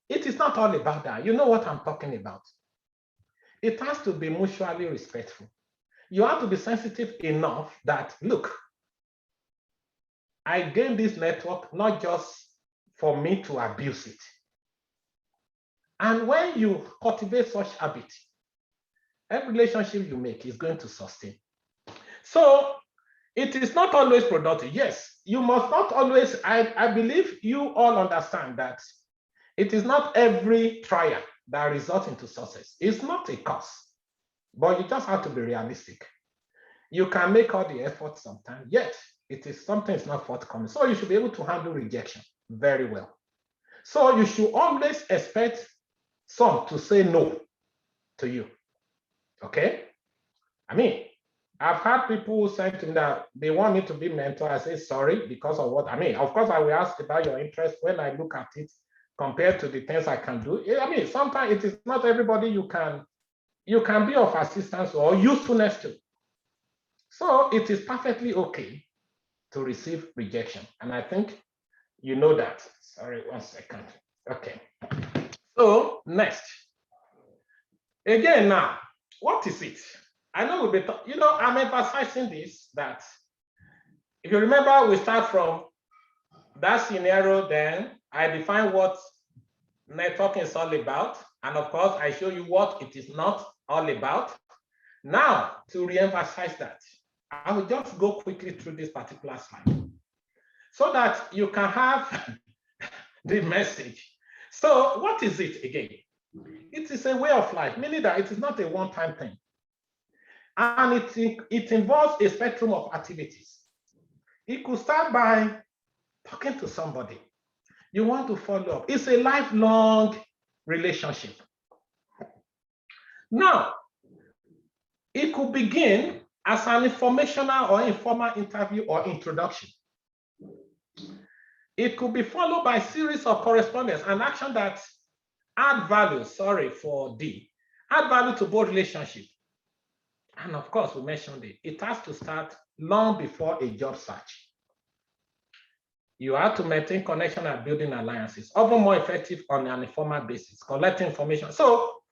It is not all about that. You know what I'm talking about. It has to be mutually respectful. You have to be sensitive enough that, look, I gained this network not just for me to abuse it. And when you cultivate such habit, every relationship you make is going to sustain. So it is not always productive. Yes, you must not always, I believe you all understand that it is not every trial that results into success. It's not a curse, but you just have to be realistic. You can make all the effort sometimes, yet it is something is not forthcoming. So you should be able to handle rejection very well. So you should always expect some to say no to you. Okay? I mean, I've had people say to me that they want me to be mentor. I say sorry because of what I mean. Of course, I will ask about your interest when I look at it compared to the things I can do. I mean, sometimes it is not everybody you can be of assistance or usefulness to. So it is perfectly okay to receive rejection. And I think you know that. Sorry, 1 second. Okay. So next. Again now, what is it? I know we'll be, I'm emphasizing this, that if you remember, we start from that scenario, then I define what networking is all about. And of course, I show you what it is not all about. Now, to re-emphasize that, I will just go quickly through this particular slide so that you can have the message. So what is it again? It is a way of life, meaning that it is not a one-time thing. And it involves a spectrum of activities. It could start by talking to somebody. You want to follow up. It's a lifelong relationship. Now, it could begin as an informational or informal interview or introduction. It could be followed by a series of correspondence and action that add value, add value to both relationships. And of course, we mentioned it has to start long before a job search. You have to maintain connection and building alliances, often more effective on an informal basis, collecting information. So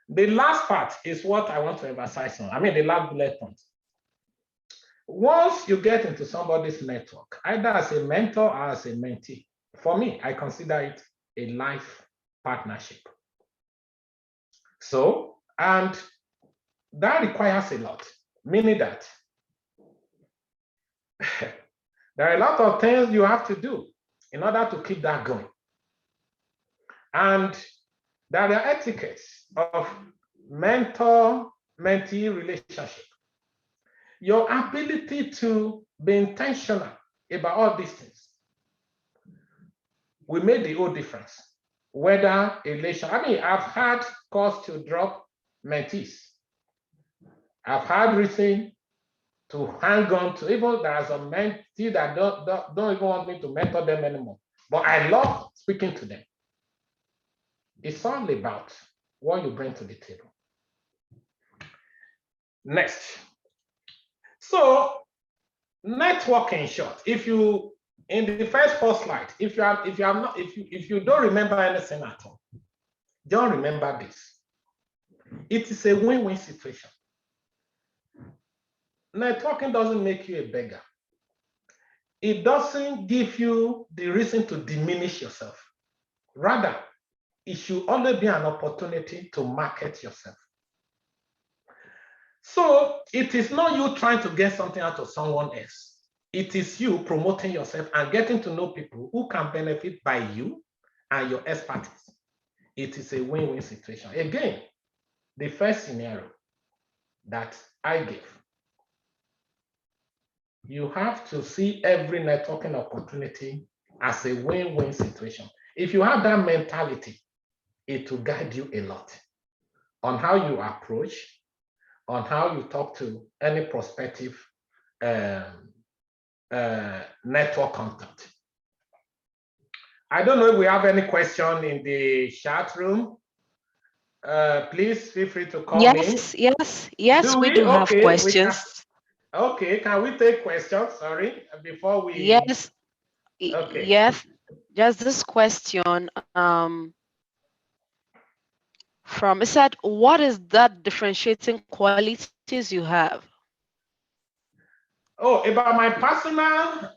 the last part is what I want to emphasize on. I mean, the last bullet point. Once you get into somebody's network, either as a mentor or as a mentee, for me, I consider it a life partnership. So, and that requires a lot, meaning that there are a lot of things you have to do in order to keep that going. And there are etiquettes of mentor-mentee relationship. Your ability to be intentional about all these things will make the whole difference. Whether a relation, I mean, I've had cause to drop mentees. I've had reason to hang on to, even there's a mentee that don't even want me to mentor them anymore. But I love speaking to them. It's all about what you bring to the table. Next. So networking in short, if you in the first slide, if you don't remember anything at all, don't remember this. It is a win-win situation. Networking doesn't make you a beggar. It doesn't give you the reason to diminish yourself. Rather, it should always be an opportunity to market yourself. So it is not you trying to get something out of someone else. It is you promoting yourself and getting to know people who can benefit by you and your expertise. It is a win-win situation. Again, the first scenario that I gave, you have to see every networking opportunity as a win-win situation. If you have that mentality, it will guide you a lot on how you approach, on how you talk to any prospective network contact. I don't know if we have any question in the chat room. Please feel free to call in. Yes, we do have questions. Okay, can we take questions? Sorry, before we. Yes. Okay. Yes. Just this question from it said, what is that differentiating qualities you have? Oh, about my personal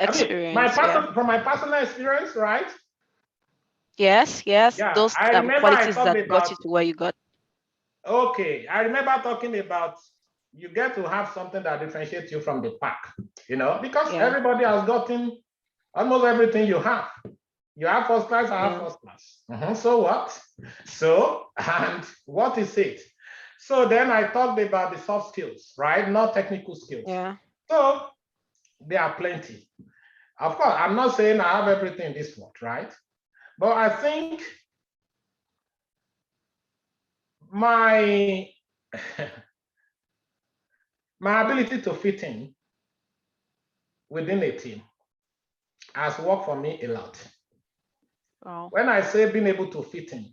Experience, from my personal experience, right? Yes, Yeah, those I remember I qualities talked that got about. you to where you got. Okay, I remember talking about you get to have something that differentiates you from the pack, because Yeah. everybody has gotten almost everything you have. You have first class, I have first class. So what? So, and what is it? So then I talked about the soft skills, right? Not technical skills. Yeah. So there are plenty. Of course, I'm not saying I have everything in this world, right? But I think my my ability to fit in within a team has worked for me a lot. Wow. When I say being able to fit in,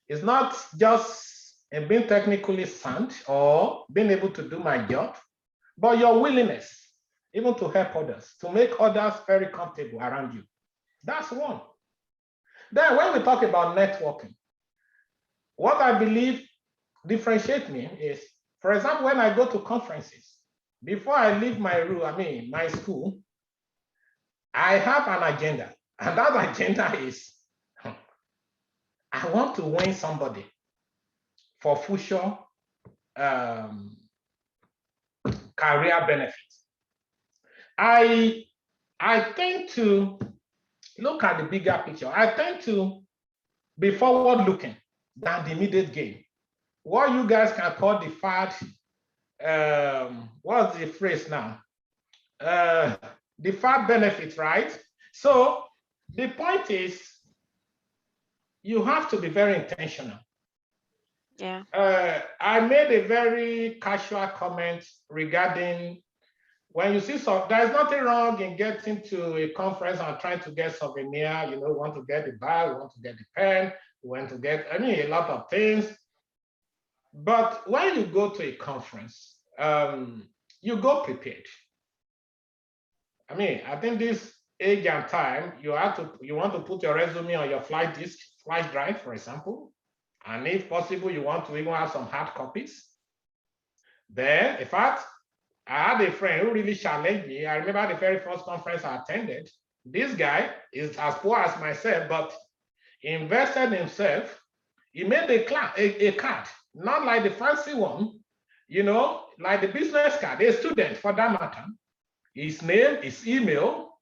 it's not just being technically sound or being able to do my job, but your willingness even to help others, to make others very comfortable around you. That's one. Then when we talk about networking, what I believe differentiates me is, for example, when I go to conferences, before I leave my room, my school, I have an agenda. And that agenda is, I want to win somebody for future career benefits. I tend to look at the bigger picture. I tend to be forward looking than the immediate gain. What you guys can call the fad, what's the phrase now? The fad benefits, right? So the point is, you have to be very intentional. Yeah. I made a very casual comment regarding when you see there's nothing wrong in getting to a conference and trying to get souvenir, want to get the bag, want to get the pen, want to get, a lot of things. But when you go to a conference, you go prepared. I think this age and time, you want to put your resume on your flash drive, for example. And if possible, you want to even have some hard copies. Then, in fact, I had a friend who really challenged me. I remember the very first conference I attended. This guy is as poor as myself, but he invested in himself. He made a card, not like the fancy one, like the business card, a student for that matter. His name, his email,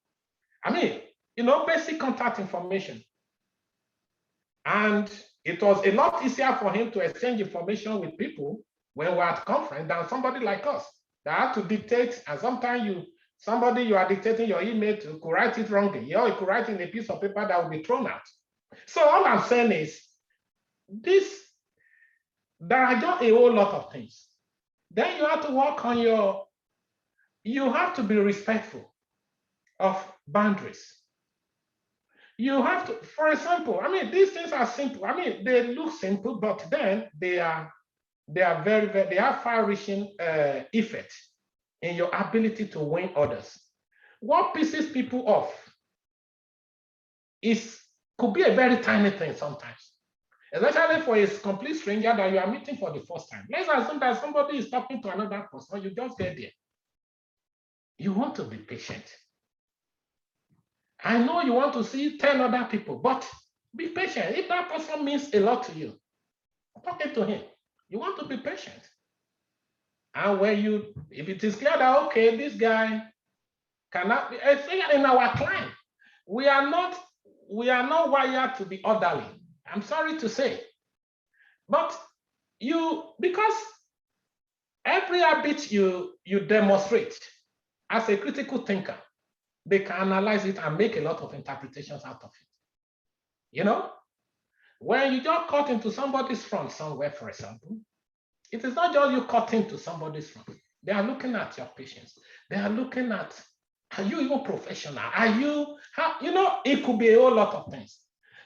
basic contact information. And it was a lot easier for him to exchange information with people when we're at conference than somebody like us that had to dictate. And sometimes somebody you are dictating your email to could write it wrongly, or you could write in a piece of paper that will be thrown out. So all I'm saying is there are just a whole lot of things. Then you have to work on you have to be respectful of boundaries. You have to, for example, these things are simple. They look simple, but then they have far-reaching effect in your ability to win others. What pisses people off could be a very tiny thing sometimes, especially for a complete stranger that you are meeting for the first time. Let's assume that somebody is talking to another person, you just get there. You want to be patient. I know you want to see 10 other people, but be patient. If that person means a lot to you, talking to him, you want to be patient. And if it is clear that, okay, this guy cannot be, in our client, we are not wired to be orderly. I'm sorry to say. But because every habit you demonstrate as a critical thinker, they can analyze it and make a lot of interpretations out of it. When you just cut into somebody's front somewhere, for example, it is not just you cut into somebody's front. They are looking at your patience. They are looking at, are you even professional? It could be a whole lot of things.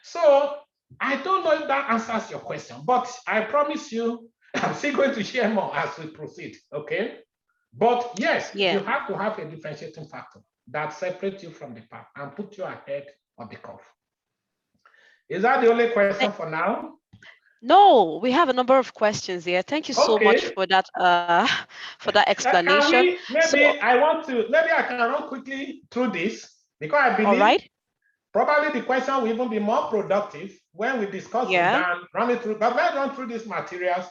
So I don't know if that answers your question, but I promise you, I'm still going to share more as we proceed, okay? But yes, you have to have a differentiating factor that separates you from the pack and put you ahead of the curve. Is that the only question for now? No, we have a number of questions here. Thank you so much Okay. for that for that Can explanation. we, So, maybe I can run quickly through this because I all believe right. probably the question will even be more productive when we discuss it Yeah. than running through. But when I run through these materials,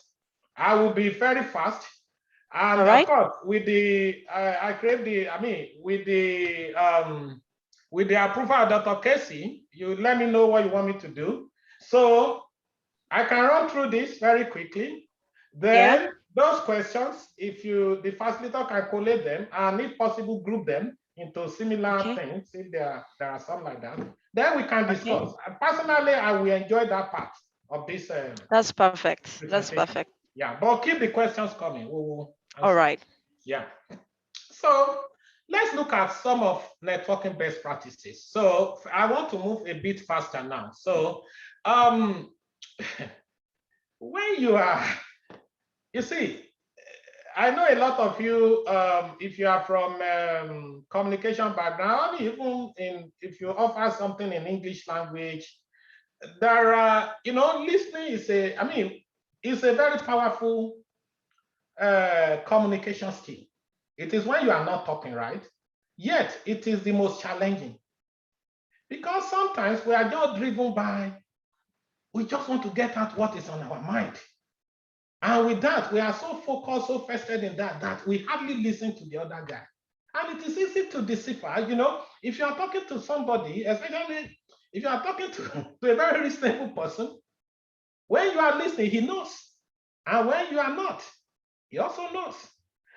I will be very fast. All And of right. course, with the with the approval of Dr. Casey, you let me know what you want me to do. So I can run through this very quickly. Then those questions, if the facilitator can collate them and if possible group them into similar Okay. things, if there are some like that, then we can Okay. discuss. Personally, I will enjoy that part of this That's perfect. That's presentation. perfect. Yeah, but keep the questions coming. We will answer. All right. Yeah. So let's look at some of networking best practices. So I want to move a bit faster now. So when you see, I know a lot of you, if you are from communication background, even if you offer something in English language, there are, listening is it's a very powerful communication skill. It is when you are not talking, right? Yet it is the most challenging because sometimes we are just driven by, we just want to get out what is on our mind. And with that, we are so focused, so vested in that we hardly listen to the other guy. And it is easy to decipher. If you are talking to somebody, especially if you are talking to a very reasonable person, when you are listening, he knows. And when you are not, he also knows.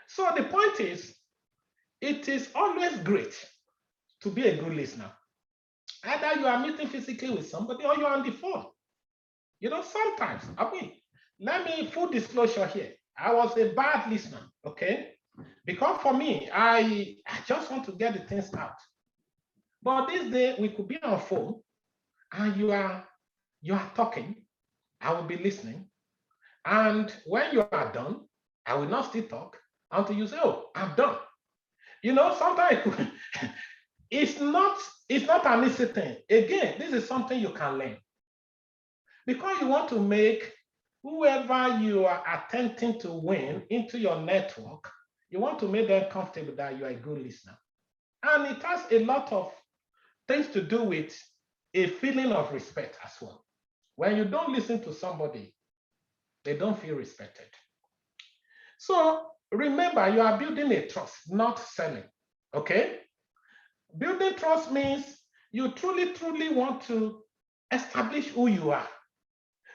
So the point is, it is always great to be a good listener. Either you are meeting physically with somebody or you are on the phone. Sometimes, let me full disclosure here. I was a bad listener, okay? Because for me, I just want to get the things out. But this day we could be on phone and you are talking, I will be listening. And when you are done, I will not still talk until you say, oh, I'm done. Sometimes it's not an easy thing. Again, this is something you can learn. Because you want to make whoever you are attempting to win into your network, you want to make them comfortable that you are a good listener. And it has a lot of things to do with a feeling of respect as well. When you don't listen to somebody, they don't feel respected. So remember, you are building a trust, not selling, okay? Building trust means you truly, truly want to establish who you are.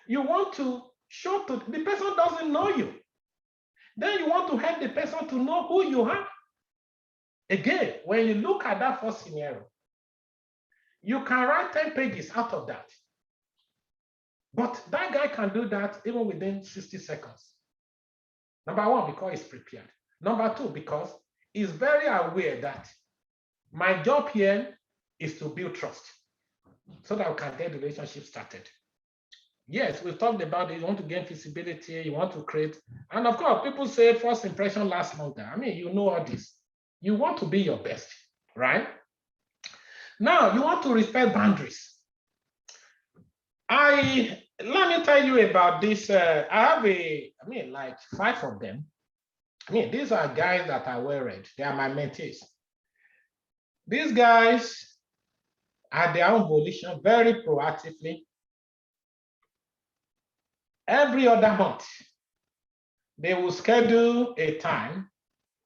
You want to show to the person doesn't know you. Then you want to help the person to know who you are. Again, when you look at that first scenario, you can write 10 pages out of that. But that guy can do that even within 60 seconds. Number one, because he's prepared. Number two, because he's very aware that my job here is to build trust so that we can get the relationship started. Yes, we've talked about it. You want to gain visibility, you want to create. And of course, people say first impression lasts longer. You know all this. You want to be your best, right? Now, you want to respect boundaries. Let me tell you about this. I have like 5 of them. These are guys that are well read. They are my mentees. These guys, at their own volition, very proactively, every other month, they will schedule a time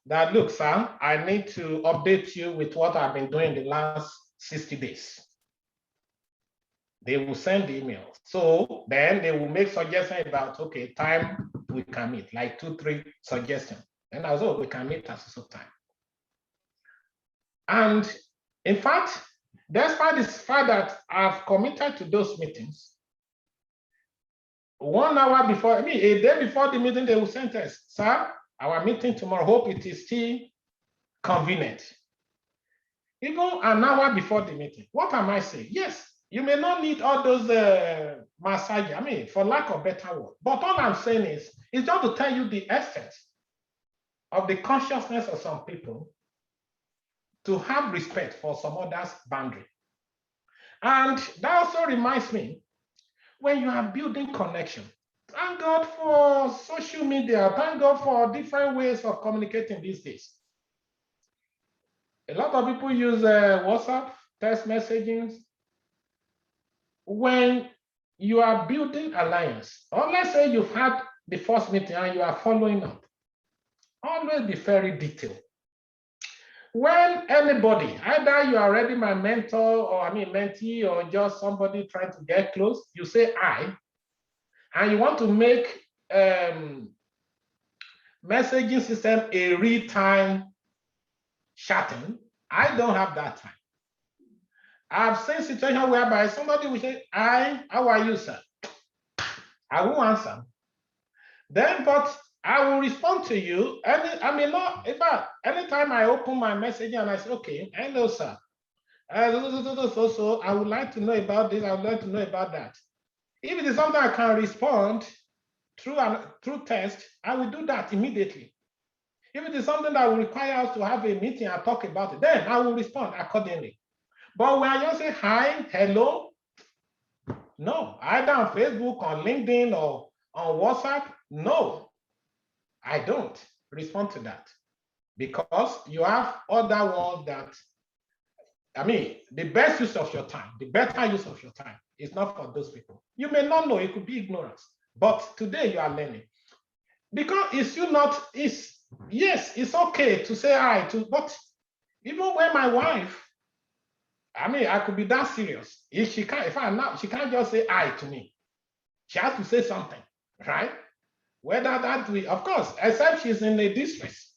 that, look, Sam, I need to update you with what I've been doing the last 60 days. They will send the email. So then they will make suggestions about, okay, time we can meet, like 2, 3 suggestions. And I was, we can meet at some time. And in fact, despite the fact that I've committed to those meetings, 1 hour before, a day before the meeting, they will send us, sir, our meeting tomorrow, hope it is still convenient. Even an hour before the meeting. What am I saying? Yes, you may not need all those massage, for lack of better word. But all I'm saying is, it's just to tell you the extent of the consciousness of some people to have respect for some others' boundary. And that also reminds me, when you are building connection, Thank God for social media. Thank God for different ways of communicating these days. A lot of people use WhatsApp, text messaging. When you are building alliance, or let's say you've had the first meeting and you are following up, always be very detailed. When anybody, either you are already my mentor or mentee or just somebody trying to get close, you say I, and you want to make messaging system a real-time chatting, I don't have that time. I've seen situations whereby somebody will say, "Hi, how are you, sir?" I won't answer. Then, but I will respond to you. In fact, anytime I open my message and I say, "Okay, hello, sir. So I would like to know about this. I would like to know about that." If it is something I can respond through text, I will do that immediately. If it is something that will require us to have a meeting and talk about it, then I will respond accordingly. But when I just say hi, hello, no, either on Facebook, on LinkedIn, or on WhatsApp, no, I don't respond to that, because you have other ones that, the best use of your time, the better use of your time is not for those people. You may not know, it could be ignorance, but today you are learning. Because yes, it's okay to say hi to, but even when my wife, I could be that serious. She can't just say hi to me. She has to say something, right? Whether that we, of course, except she's in a distress.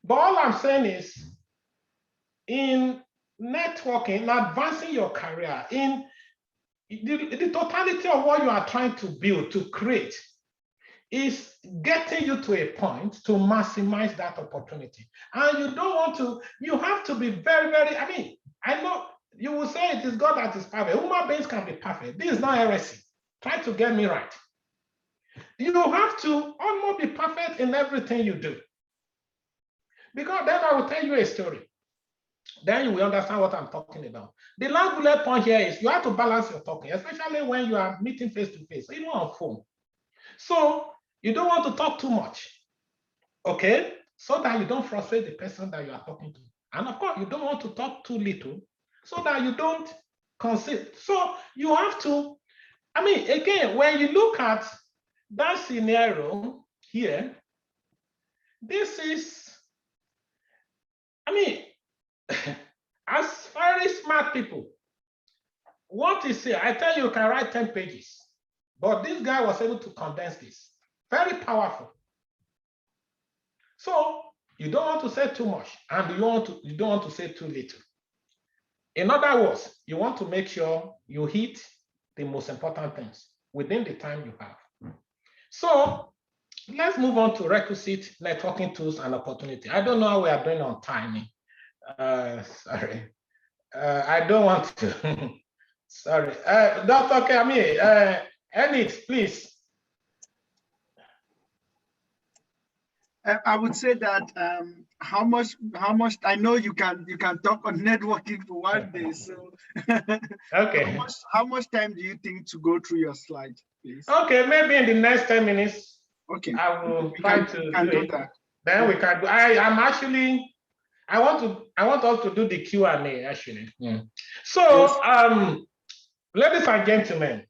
But all I'm saying is, in networking, in advancing your career, in the totality of what you are trying to build, to create, is getting you to a point to maximize that opportunity. And you have to be very, very, I know you will say it is God that is perfect. Human beings can be perfect. This is not heresy. Try to get me right. You have to almost be perfect in everything you do. Because then I will tell you a story. Then you will understand what I'm talking about. The last bullet point here is you have to balance your talking, especially when you are meeting face to face, even on phone. So you don't want to talk too much, okay? So that you don't frustrate the person that you are talking to. And of course, you don't want to talk too little so that you don't concede. So you have to, again, when you look at that scenario here, this is, as very smart people, what is here? I tell you, you can write 10 pages, but this guy was able to condense this. Very powerful. So you don't want to say too much, and you don't want to say too little. In other words, you want to make sure you hit the most important things within the time you have. So let's move on to requisite networking tools and opportunity. I don't know how we are doing on timing. Sorry. I don't want to. Sorry. Dr. Kami, Enix, please. I would say that how much I know you can talk on networking for one day. So Okay. how much time do you think to go through your slide, please? Okay, maybe in the next 10 minutes. Okay. I will try to do it. That. Then we can do. I want us to do the Q&A actually. Yeah. So yes. Ladies and gentlemen,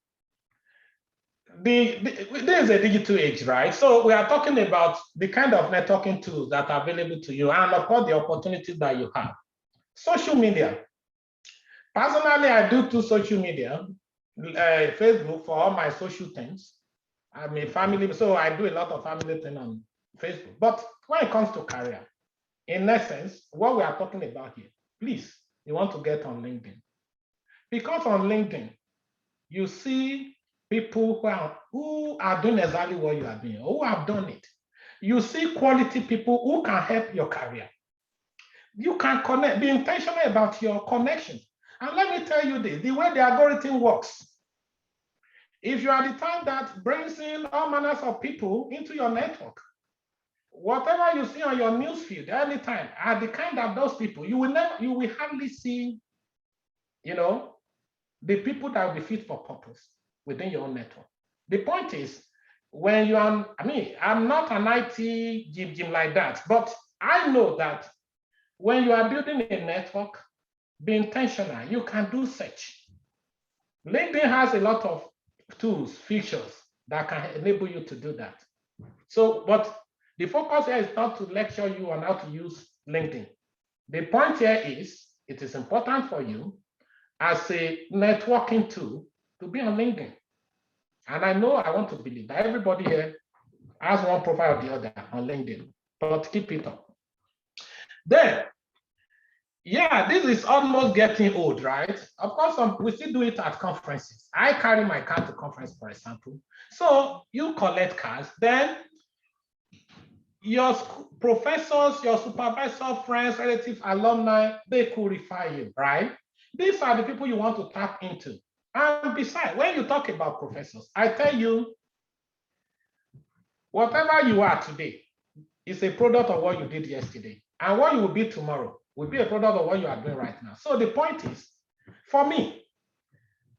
this is a digital age, right? So we are talking about the kind of networking tools that are available to you, and of course the opportunities that you have. Social media. Personally, I do social media, Facebook for all my social things. I'm a family, so I do a lot of family things on Facebook. But when it comes to career, in essence, what we are talking about here, please, you want to get on LinkedIn. Because on LinkedIn, you see people who are doing exactly what you are doing, or who have done it. You see quality people who can help your career. You can connect, be intentional about your connection. And let me tell you this, the way the algorithm works, if you are the type that brings in all manners of people into your network, whatever you see on your newsfeed anytime are the kind of those people, you will hardly see, the people that will be fit for purpose within your own network. The point is, when you are, I'm not an IT gym like that, but I know that when you are building a network, be intentional. You can do search. LinkedIn has a lot of tools, features that can enable you to do that. So, but the focus here is not to lecture you on how to use LinkedIn. The point here is, it is important for you as a networking tool to be on LinkedIn. And I know, I want to believe that everybody here has one profile or the other on LinkedIn, but keep it up. Then, yeah, this is almost getting old, right? Of course, we still do it at conferences. I carry my card to conference, for example. So you collect cards, then your professors, your supervisor, friends, relatives, alumni, they could refer you, right? These are the people you want to tap into. And besides, when you talk about professors, I tell you, whatever you are today is a product of what you did yesterday. And what you will be tomorrow will be a product of what you are doing right now. So the point is, for me,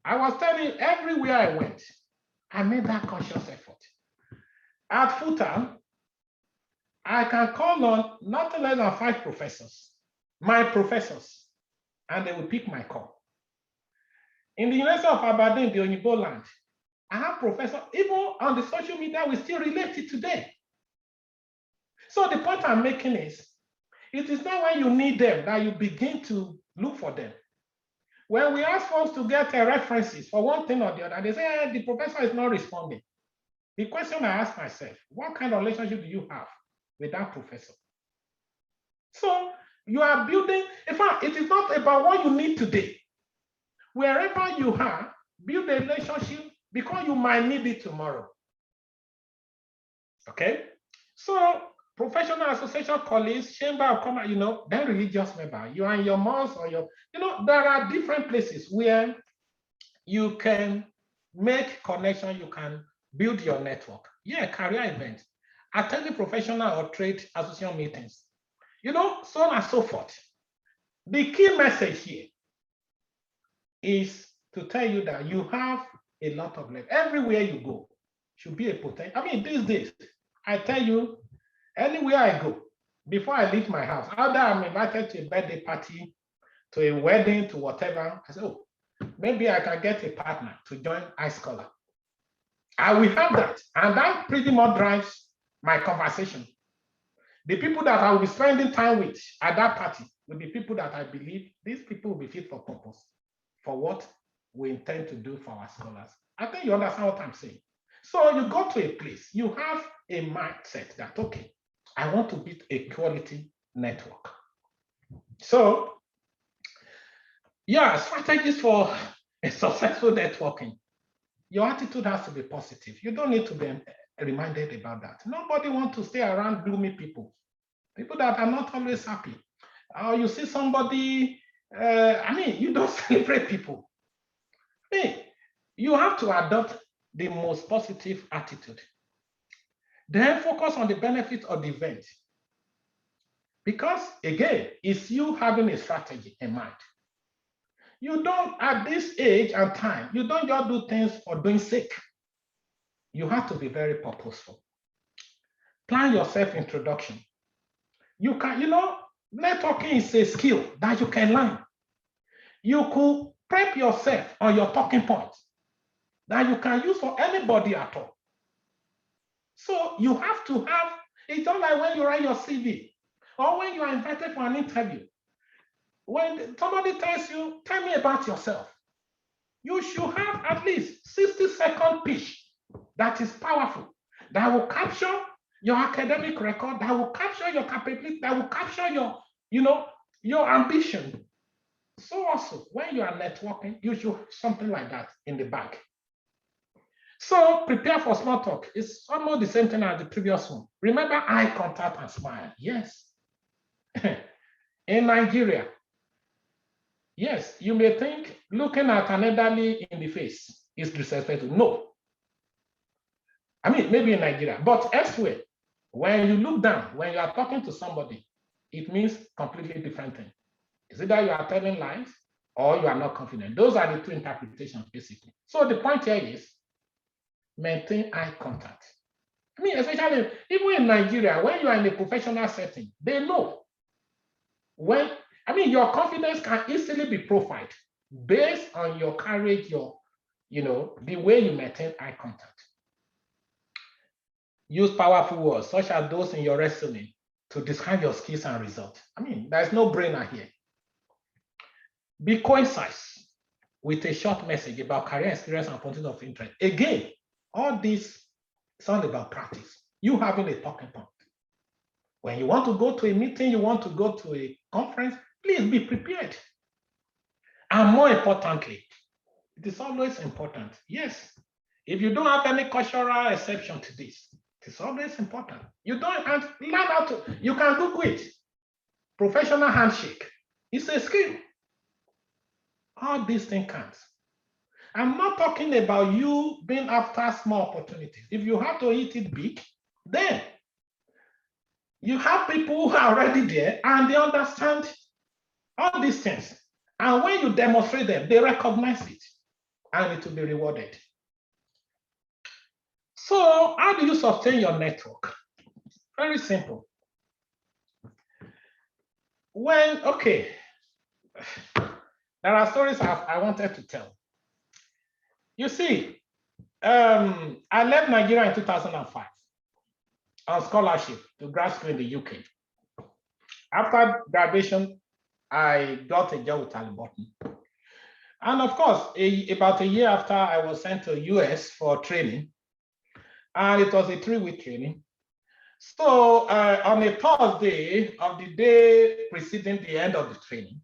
I was telling you, everywhere I went, I made that conscious effort. At Futa, I can call on not less than 5 professors, my professors, and they will pick my call. In the University of Aberdeen, the Oyibo land, I have professors, even on the social media, we still relate it today. So the point I'm making is, it is not when you need them that you begin to look for them. When we ask folks to get references for one thing or the other, they say, the professor is not responding. The question I ask myself, what kind of relationship do you have with that professor? So you are building, in fact, it is not about what you need today. Wherever you are, build a relationship because you might need it tomorrow. Okay? So professional association colleagues, chamber of commerce, then religious member, you are in your mosque or your, there are different places where you can make connection, you can build your network. Yeah, career events, attending professional or trade association meetings, so on and so forth. The key message here is to tell you that you have a lot of leverage. Everywhere you go should be a potential. These days, I tell you, anywhere I go, before I leave my house, either I'm invited to a birthday party, to a wedding, to whatever, I say, oh, maybe I can get a partner to join iScholar. I will have that. And that pretty much drives my conversation. The people that I will be spending time with at that party will be people that I believe these people will be fit for purpose, for what we intend to do for our scholars. I think you understand what I'm saying. So you go to a place, you have a mindset that, okay, I want to build a quality network. So, yeah, strategies for a successful networking. Your attitude has to be positive. You don't need to be reminded about that. Nobody wants to stay around gloomy people that are not always happy. Or you see somebody, you don't celebrate people. You have to adopt the most positive attitude. Then focus on the benefit of the event. Because again, it's you having a strategy in mind. You don't, at this age and time, you don't just do things for doing sake. You have to be very purposeful. Plan your self-introduction. You can, networking is a skill that you can learn. You could prep yourself on your talking points that you can use for anybody at all. So you have to have, it's not like when you write your CV or when you are invited for an interview. When somebody tells you, tell me about yourself, you should have at least 60-second pitch that is powerful, that will capture your academic record, that will capture your capability, that will capture your ambition. So also, when you are networking, you should have something like that in the bag. So prepare for small talk. It's almost the same thing as the previous one. Remember eye contact and smile. Yes. In Nigeria, yes, you may think looking at an elderly in the face is disrespectful. No. Maybe in Nigeria, but elsewhere, when you look down, when you are talking to somebody, it means completely different thing. It's either you are telling lies or you are not confident. Those are the two interpretations, basically. So the point here is maintain eye contact. I mean, especially even in Nigeria, when you are in a professional setting, they know when, I mean, your confidence can easily be profiled based on your courage, your, the way you maintain eye contact. Use powerful words such as those in your resume to describe your skills and results. I mean, there's no brainer here. Be concise with a short message about career experience and points of interest. Again, all this is all about practice. You having a talking point. When you want to go to a meeting, you want to go to a conference, please be prepared. And more importantly, it is always important. Yes, if you don't have any cultural exception to this, it's always important. You don't have to learn how to, you can Google it. Professional handshake. It's a skill. All these things count. I'm not talking about you being after small opportunities. If you have to hit it big, then you have people who are already there and they understand all these things. And when you demonstrate them, they recognize it and it will be rewarded. So how do you sustain your network? Very simple. Okay, there are stories I wanted to tell. You see, I left Nigeria in 2005 on scholarship to grad school in the UK. After graduation, I got a job with Halliburton. And of course, about a year after, I was sent to US for training. And it was a 3-week training. So on a Thursday of the day preceding the end of the training,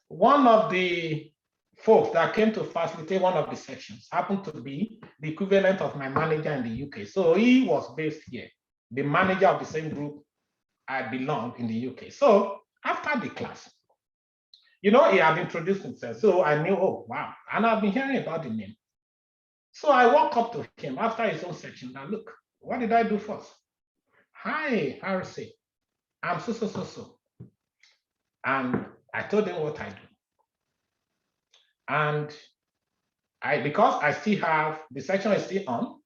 one of the folks that came to facilitate one of the sections happened to be the equivalent of my manager in the UK. So he was based here, the manager of the same group I belonged in the UK. So after the class, he had introduced himself. So I knew, oh, wow. And I've been hearing about the name. So I walked up to him after his own section and look, what did I do first? Hi, Harrison. I'm so. And I told him what I do. And because I still have, the section is still on.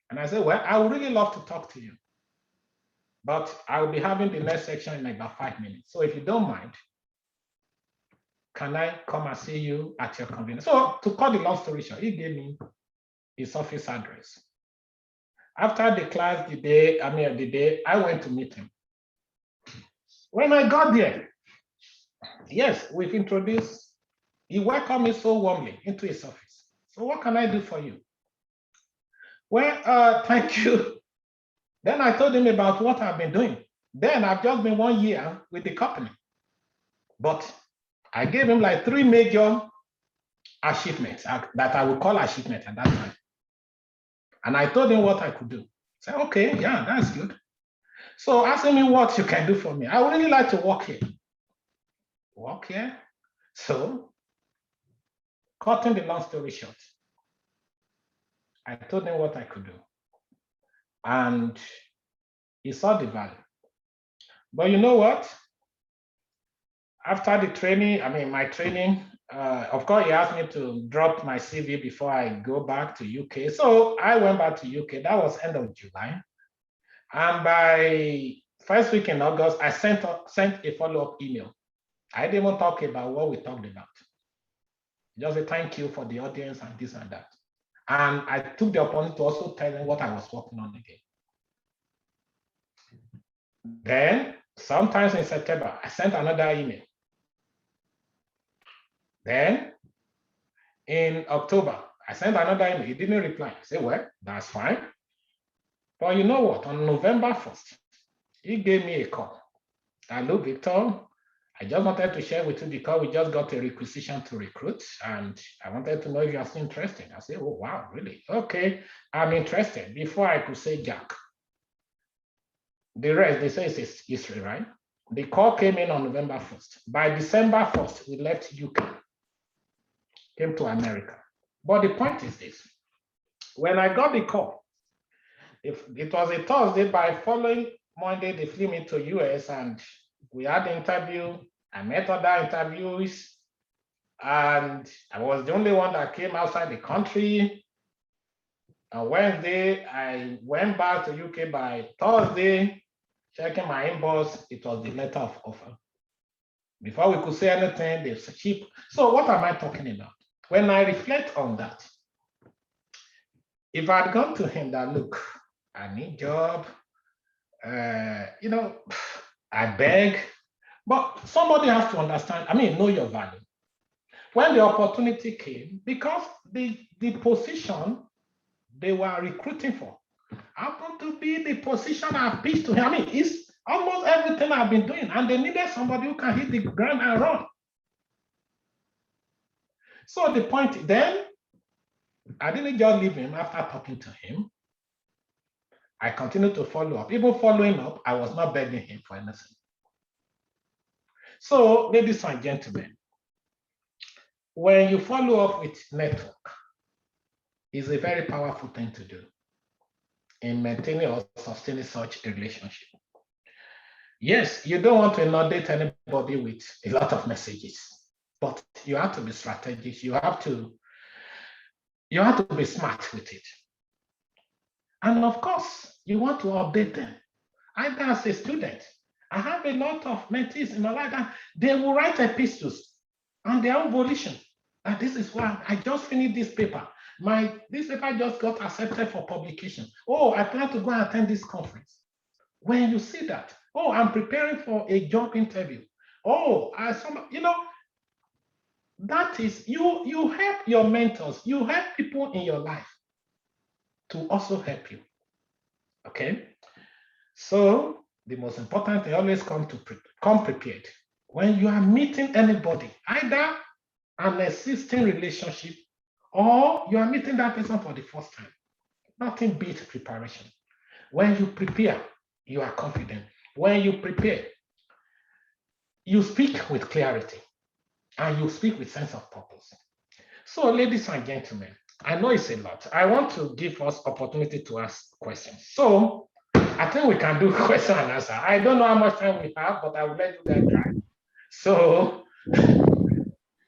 And I said, well, I would really love to talk to you. But I will be having the next section in about 5 minutes. So if you don't mind, can I come and see you at your convenience? So to cut the long story short, he gave me his office address. After the class, the day I went to meet him. When I got there, yes, we've introduced, he welcomed me so warmly into his office. So what can I do for you? Well, thank you. Then I told him about what I've been doing. Then I've just been 1 year with the company. But I gave him like 3 major achievements that I would call achievements at that time. And I told him what I could do. I said, okay, yeah, that's good. So asking me what you can do for me. I would really like to work here. Work here? So, cutting the long story short, I told him what I could do. And he saw the value. But you know what? After the training, my training, of course, he asked me to drop my CV before I go back to UK. So I went back to UK. That was end of July. And by first week in August, I sent a follow-up email. I didn't even talk about what we talked about. Just a thank you for the audience and this and that. And I took the opportunity to also tell them what I was working on again. Then, sometimes in September, I sent another email. Then, in October, I sent another email. He didn't reply. I said, well, that's fine. But you know what? On November 1st, he gave me a call. Hello, Victor. I just wanted to share with you because we just got a requisition to recruit, and I wanted to know if you are still interested. I said, oh, wow, really? Okay, I'm interested. Before I could say Jack. The rest, they say it's history, right? The call came in on November 1st. By December 1st, we left UK, came to America. But the point is this. When I got the call, if it was a Thursday, by following Monday, they flew me to US and we had the interview. I met other interviewees and I was the only one that came outside the country. On Wednesday, I went back to UK by Thursday, checking my inbox, it was the letter of offer. Before we could say anything, they ship. So what am I talking about? When I reflect on that, if I'd gone to him that, look, I need job, you know, I beg, but somebody has to understand, I mean, know your value. When the opportunity came, because the position they were recruiting for happened to be the position I pitched to him. I mean, it's almost everything I've been doing, and they needed somebody who can hit the ground and run. So the point then, I didn't just leave him after talking to him. I continued to follow up. Even following up, I was not begging him for anything. So, ladies and gentlemen, when you follow up with network, it's a very powerful thing to do in maintaining or sustaining such a relationship. Yes, you don't want to inundate anybody with a lot of messages, but you have to be strategic. You have to be smart with it. And of course, you want to update them. Either as a student, I have a lot of mentees in my life that they will write epistles on their own volition. And this is why I just finished this paper. This paper just got accepted for publication. Oh, I plan to go and attend this conference. When you see that, oh, I'm preparing for a job interview. Oh, that is, you help your mentors, you help people in your life to also help you. Okay? So the most important thing, always come prepared. When you are meeting anybody, either an existing relationship or you are meeting that person for the first time, nothing beats preparation. When you prepare, you are confident. When you prepare, you speak with clarity and you speak with sense of purpose. So, ladies and gentlemen, I know it's a lot. I want to give us opportunity to ask questions. So, I think we can do question and answer. I don't know how much time we have, but I will let you guys try. So,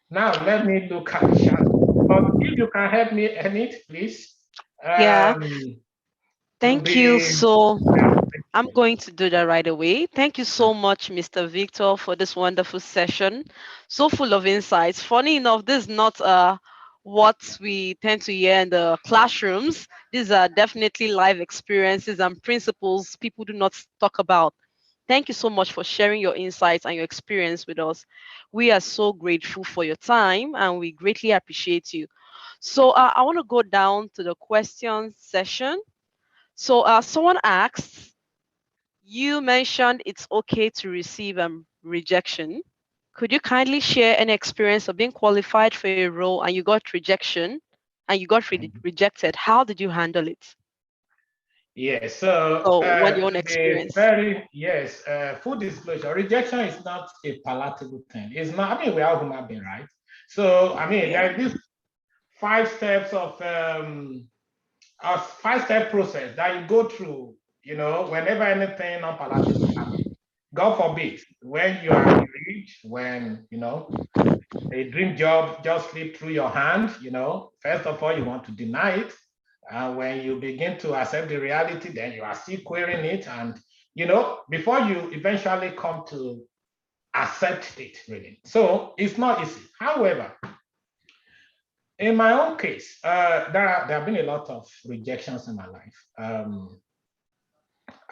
now let me look at the chat. But if you can help me end it, please. Yeah. Thank you. So I'm going to do that right away. Thank you so much, Mr. Victor, for this wonderful session. So full of insights. Funny enough, this is not what we tend to hear in the classrooms. These are definitely live experiences and principles people do not talk about. Thank you so much for sharing your insights and your experience with us. We are so grateful for your time and we greatly appreciate you. So I want to go down to the question session. So someone asks, you mentioned it's okay to receive rejection. Could you kindly share an experience of being qualified for a role and you got rejection and you got rejected? How did you handle it? Yes, so what your own experience? Full disclosure, rejection is not a palatable thing. It's not, I mean, we are human beings, right? So, I mean, there is this 5 steps of a 5-step process that you go through, you know, whenever anything unpalatable happens. God forbid, when you are rich, when, you know, a dream job just slipped through your hand, you know, first of all, you want to deny it. And when you begin to accept the reality, then you are still querying it. And, you know, before you eventually come to accept it, really. So it's not easy. However, in my own case, there have been a lot of rejections in my life.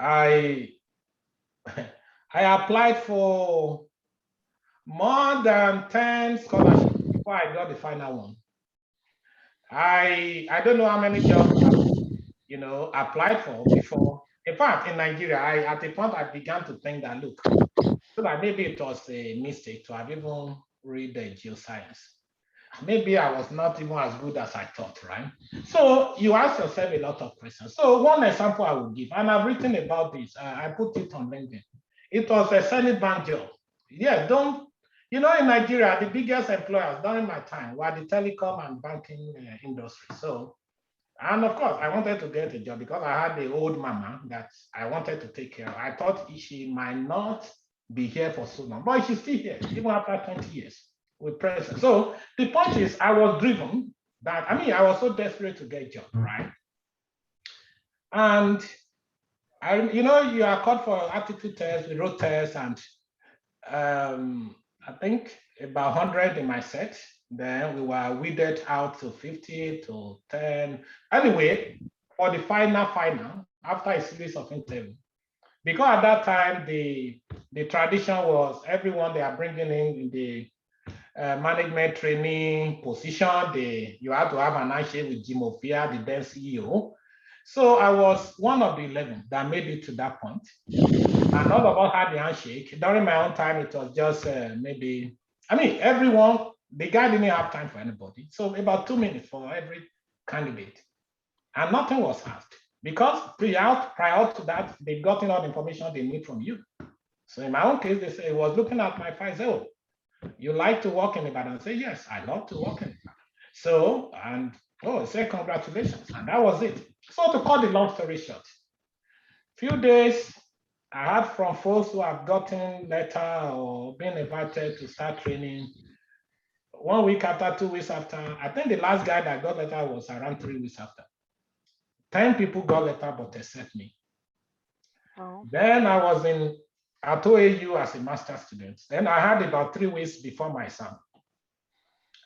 I applied for more than 10 scholarships before I got the final one. I don't know how many jobs I, you know, applied for before. In fact, in Nigeria, at a point I began to think that, look, so that maybe it was a mistake to have even read the geoscience. Maybe I was not even as good as I thought, right? So you ask yourself a lot of questions. So one example I will give, and I've written about this, I put it on LinkedIn. It was a Senate bank job. Yeah, you know, in Nigeria, the biggest employers during my time were the telecom and banking industry. So, and of course, I wanted to get a job because I had the old mama that I wanted to take care of. I thought she might not be here for so long, but she's still here, even after 20 years with presence. So the point is, I was driven that, I mean, I was so desperate to get a job, right? And you are called for aptitude test, we wrote tests, and I think about 100 in my set. Then we were weeded out to 50 to 10. Anyway, for the final, after a series of interviews, because at that time the tradition was everyone they are bringing in the management training position, you have to have an handshake with Jim Ophia, the then CEO. So I was one of the 11 that made it to that point. And all of us had the handshake. During my own time, it was just everyone, the guy didn't have time for anybody. So about 2 minutes for every candidate. And nothing was asked because prior to that, they've gotten all the information they need from you. So in my own case, they say, I was looking at my file, say, oh, you like to work in Ibadan? I say, yes, I love to work in Ibadan. So, and I say, congratulations. And that was it. So to cut the long story short, few days I had from folks who have gotten letter or been invited to start training. 1 week after, 2 weeks after, I think the last guy that got letter was around 3 weeks after. 10 people got letter, but except me. Oh. Then I was at OAU as a master's student. Then I had about 3 weeks before my exam.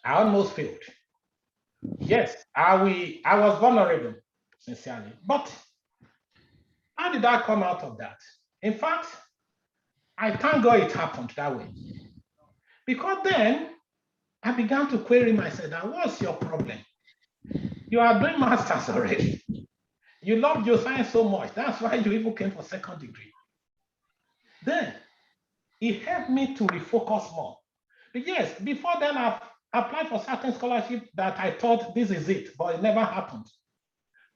I almost failed. Yes, I was vulnerable, sincerely. But how did I come out of that? In fact, I thank God it happened that way. Because then I began to query myself, what's your problem? You are doing masters already. You love your science so much. That's why you even came for second degree. Then it helped me to refocus more. But yes, before then I've applied for certain scholarship that I thought this is it, but it never happened.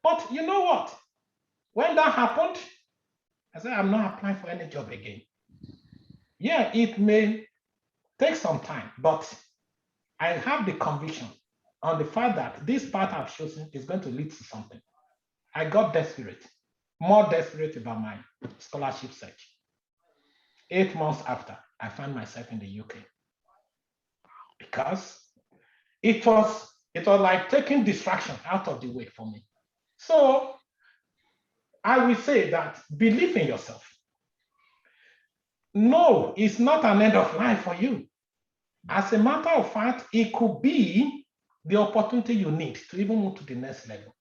But you know what? When that happened, I said, I'm not applying for any job again. Yeah, it may take some time, but I have the conviction on the fact that this path I've chosen is going to lead to something. I got desperate, more desperate about my scholarship search. 8 months after, I found myself in the UK because it was like taking distraction out of the way for me. So I will say that believe in yourself. No, it's not an end of life for you. As a matter of fact, it could be the opportunity you need to even move to the next level.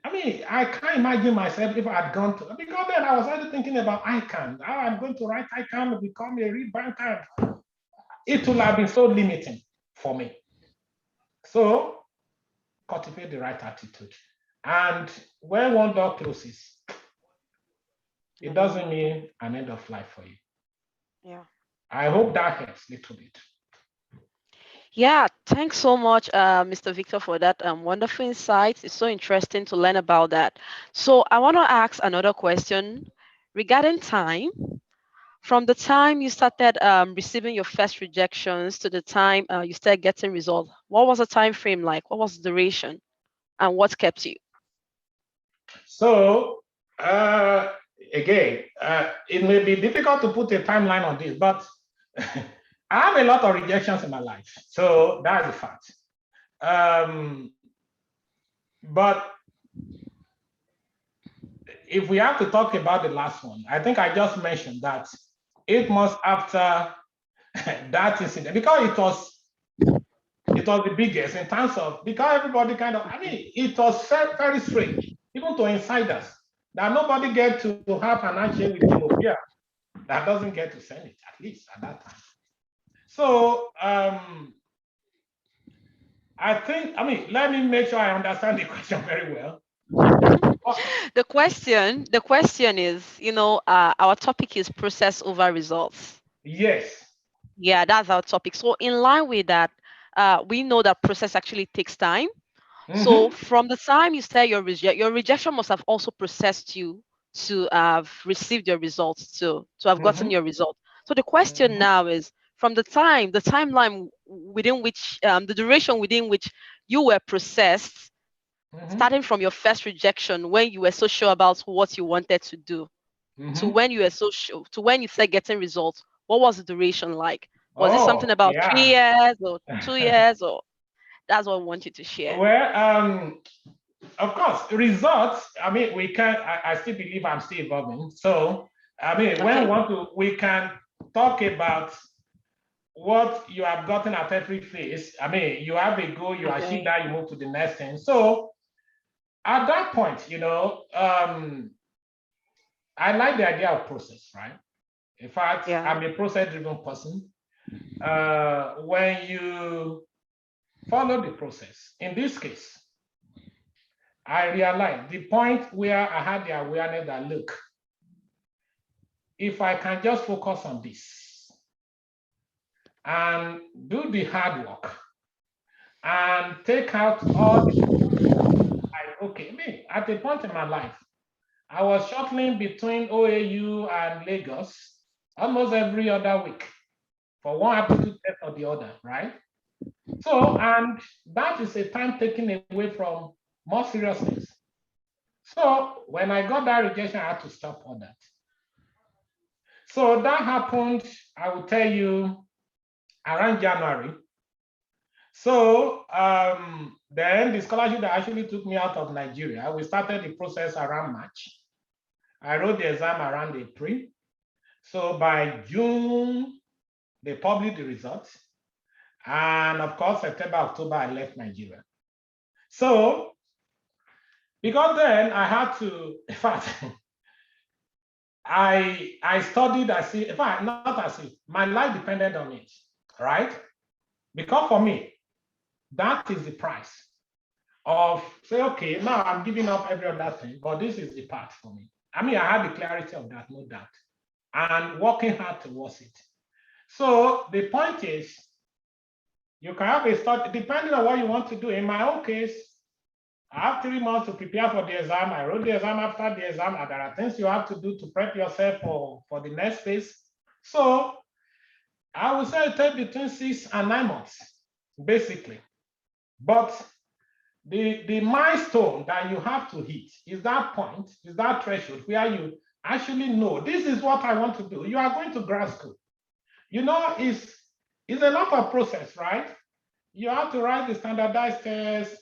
I mean, I can't imagine myself if I had gone to, because then I was already thinking about ICANN. How I'm going to write ICANN to become a real banker. It would have been so limiting for me. So cultivate the right attitude. And when one door closes, it doesn't mean an end of life for you. Yeah. I hope that helps a little bit. Yeah, thanks so much, Mr. Victor, for that wonderful insights. It's so interesting to learn about that. So I want to ask another question regarding time. From the time you started receiving your first rejections to the time you started getting results, what was the time frame like? What was the duration, and what kept you? So again, it may be difficult to put a timeline on this, but I have a lot of rejections in my life. So that's a fact. But if we have to talk about the last one, I think I just mentioned that 8 months after that incident, because it was the biggest in terms of, because everybody kind of, it was very, very strange, even to insiders, that nobody get to have an handshake with Timothy that doesn't get to send it, at least at that time. So I think, let me make sure I understand the question very well. The question is, our topic is process over results. Yes. Yeah, that's our topic. So in line with that, we know that process actually takes time. So from the time you start your rejection must have also processed you to have received your results, to have gotten your result. So the question now is, from the timeline within which, the duration within which you were processed, starting from your first rejection when you were so sure about what you wanted to do, to when you were so sure, to when you started getting results, what was the duration like? Was it something about 3 years or 2 years, or that's what I want you to share? Well, of course, results, I mean, we can, I still believe I'm still evolving. So, I mean, when we want to, we can talk about what you have gotten at every phase. I mean, you have a goal, you achieve that, you move to the next thing. So at that point, you know, I like the idea of process, right? In fact, I'm a process-driven person. When you follow the process, in this case, I realized the point where I had the awareness that, look, if I can just focus on this and do the hard work and take out all the, like, okay, me, at a point in my life, I was shuttling between OAU and Lagos almost every other week for one aptitude test or the other, right? So, and that is a time taken away from more serious things. So when I got that rejection, I had to stop all that. So that happened, I will tell you, around January. So then the scholarship that actually took me out of Nigeria, we started the process around March. I wrote the exam around April. So by June, they published the results. And of course, September, October, I left Nigeria. So, because then I had to, in fact, I studied as if, in fact, not as if, my life depended on it, right? Because for me, that is the price of, say, okay, now I'm giving up every other thing, but this is the part for me. I mean, I had the clarity of that, no doubt, and working hard towards it. So the point is, you can have a start, depending on what you want to do. In my own case, I have 3 months to prepare for the exam. I wrote the exam after the exam, and there are things you have to do to prep yourself for the next phase. So I would say it takes between 6 and 9 months, basically. But the milestone that you have to hit is that point, is that threshold where you actually know this is what I want to do. You are going to grad school. You know, it's a lot of process, right? You have to write the standardized test,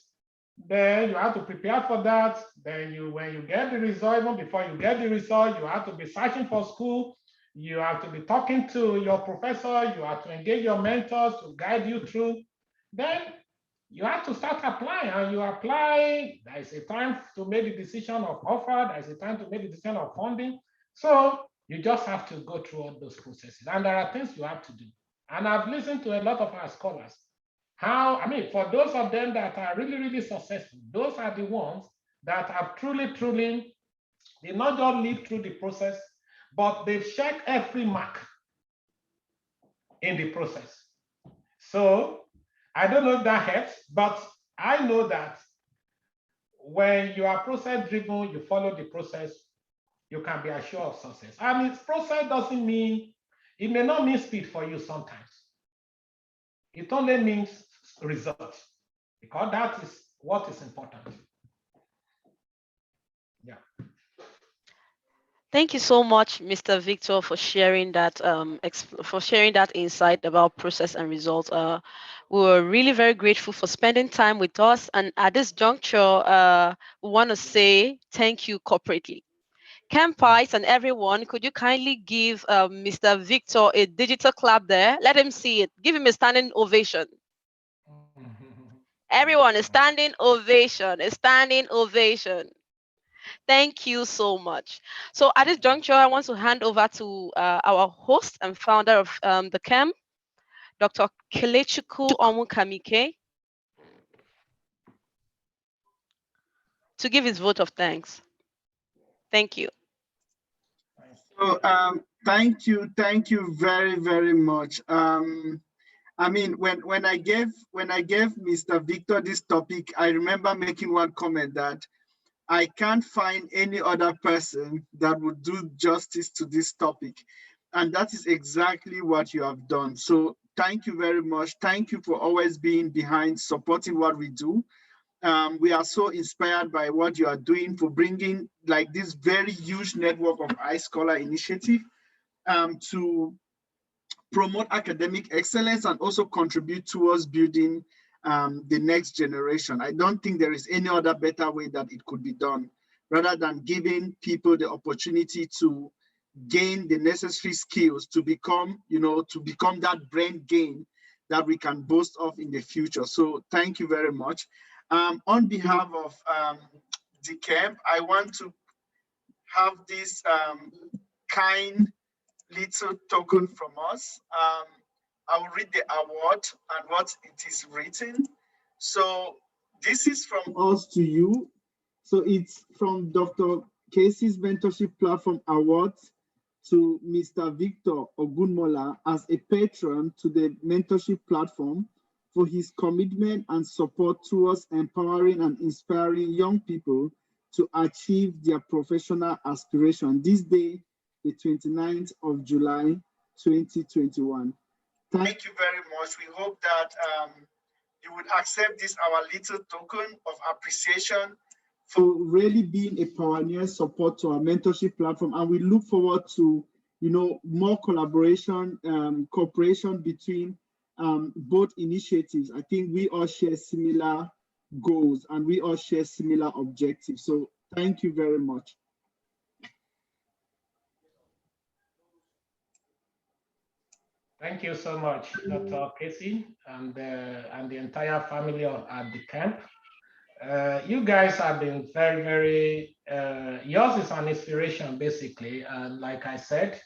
then you have to prepare for that. Then when you get the result, even before you get the result, you have to be searching for school. You have to be talking to your professor. You have to engage your mentors to guide you through. Then you have to start applying, and you apply. There is a time to make the decision of offer. There is a time to make the decision of funding. So you just have to go through all those processes. And there are things you have to do. And I've listened to a lot of our scholars. How, I mean, for those of them that are really, really successful, those are the ones that have truly, truly, they not just live through the process, but they've checked every mark in the process. So I don't know if that helps, but I know that when you are process driven, you follow the process, you can be assured of success. And its process doesn't mean, it may not mean speed for you sometimes. It only means results, because that is what is important. Yeah. Thank you so much, Mr. Victor, for sharing that insight about process and results. We were really very grateful for spending time with us. And at this juncture, we want to say thank you corporately. Campites and everyone, could you kindly give Mr. Victor a digital clap there? Let him see it. Give him a standing ovation. Everyone, a standing ovation, a standing ovation. Thank you so much. So at this juncture, I want to hand over to our host and founder of dekemp, Dr. Kelechukwu Onwukamike, to give his vote of thanks. Thank you. So thank you very, very much. I mean, when I gave Mr. Victor this topic, I remember making one comment that I can't find any other person that would do justice to this topic. And that is exactly what you have done. So thank you very much. Thank you for always being behind, supporting what we do. We are so inspired by what you are doing for bringing like this very huge network of iScholar initiative to promote academic excellence and also contribute towards building the next generation. I don't think there is any other better way that it could be done, rather than giving people the opportunity to gain the necessary skills to become, to become that brain gain that we can boast of in the future. So thank you very much. On behalf of dekemp, I want to have this kind little token from us. I will read the award and what it is written. So this is from us to you. So it's from Dr. Casey's Mentorship Platform Award to Mr. Victor Ogunmola as a patron to the mentorship platform for his commitment and support towards empowering and inspiring young people to achieve their professional aspiration this day, the 29th of July, 2021. Thank you very much. We hope that you would accept this, our little token of appreciation for really being a pioneer support to our mentorship platform. And we look forward to, more collaboration, cooperation between both initiatives. I think we all share similar goals and we all share similar objectives. So thank you very much. Thank you so much, Dr. Casey, and the entire family at dekemp. You guys have been very, very, yours is an inspiration, basically. And like I said,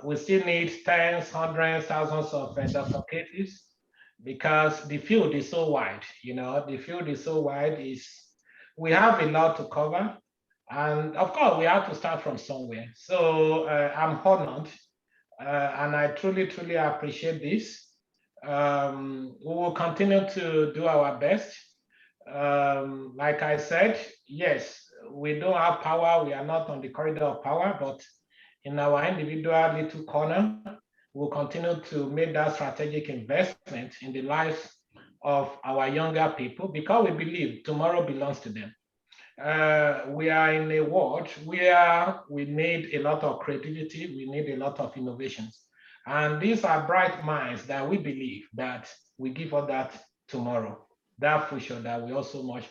we still need tens, hundreds, thousands of Dr. Cases, because the field is so wide, the field is so wide, we have a lot to cover. And of course, we have to start from somewhere. So I'm honored. And I truly, truly appreciate this. We will continue to do our best. Like I said, yes, we don't have power. We are not on the corridor of power, but in our individual little corner, we'll continue to make that strategic investment in the lives of our younger people, because we believe tomorrow belongs to them. We are in a world where we need a lot of creativity, we need a lot of innovations. And these are bright minds that we believe that we give us that tomorrow, that future that we also much,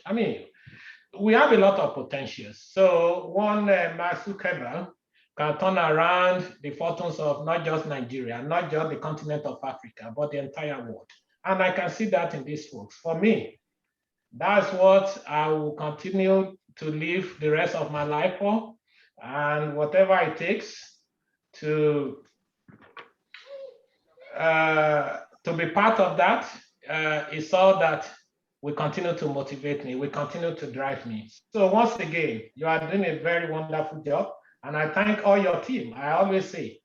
we have a lot of potential. So one Mark Zuckerberg can turn around the fortunes of not just Nigeria, not just the continent of Africa, but the entire world. And I can see that in these folks. For me, that's what I will continue to live the rest of my life for, and whatever it takes to be part of that is all that will continue to motivate me, will continue to drive me. So once again, you are doing a very wonderful job, and I thank all your team. I always say,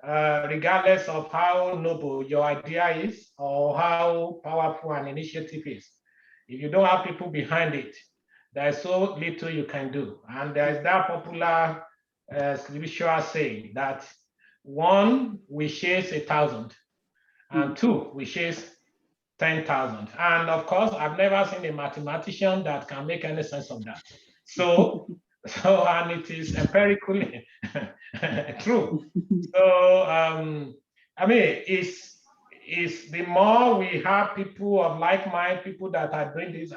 regardless of how noble your idea is or how powerful an initiative is, if you don't have people behind it, there's so little you can do. And there's that popular scriptural saying that 1, we chase 1,000, and 2, we chase 10,000. And of course, I've never seen a mathematician that can make any sense of that. So and it is empirically true. So, it's the more we have people of like mind, people that are doing this.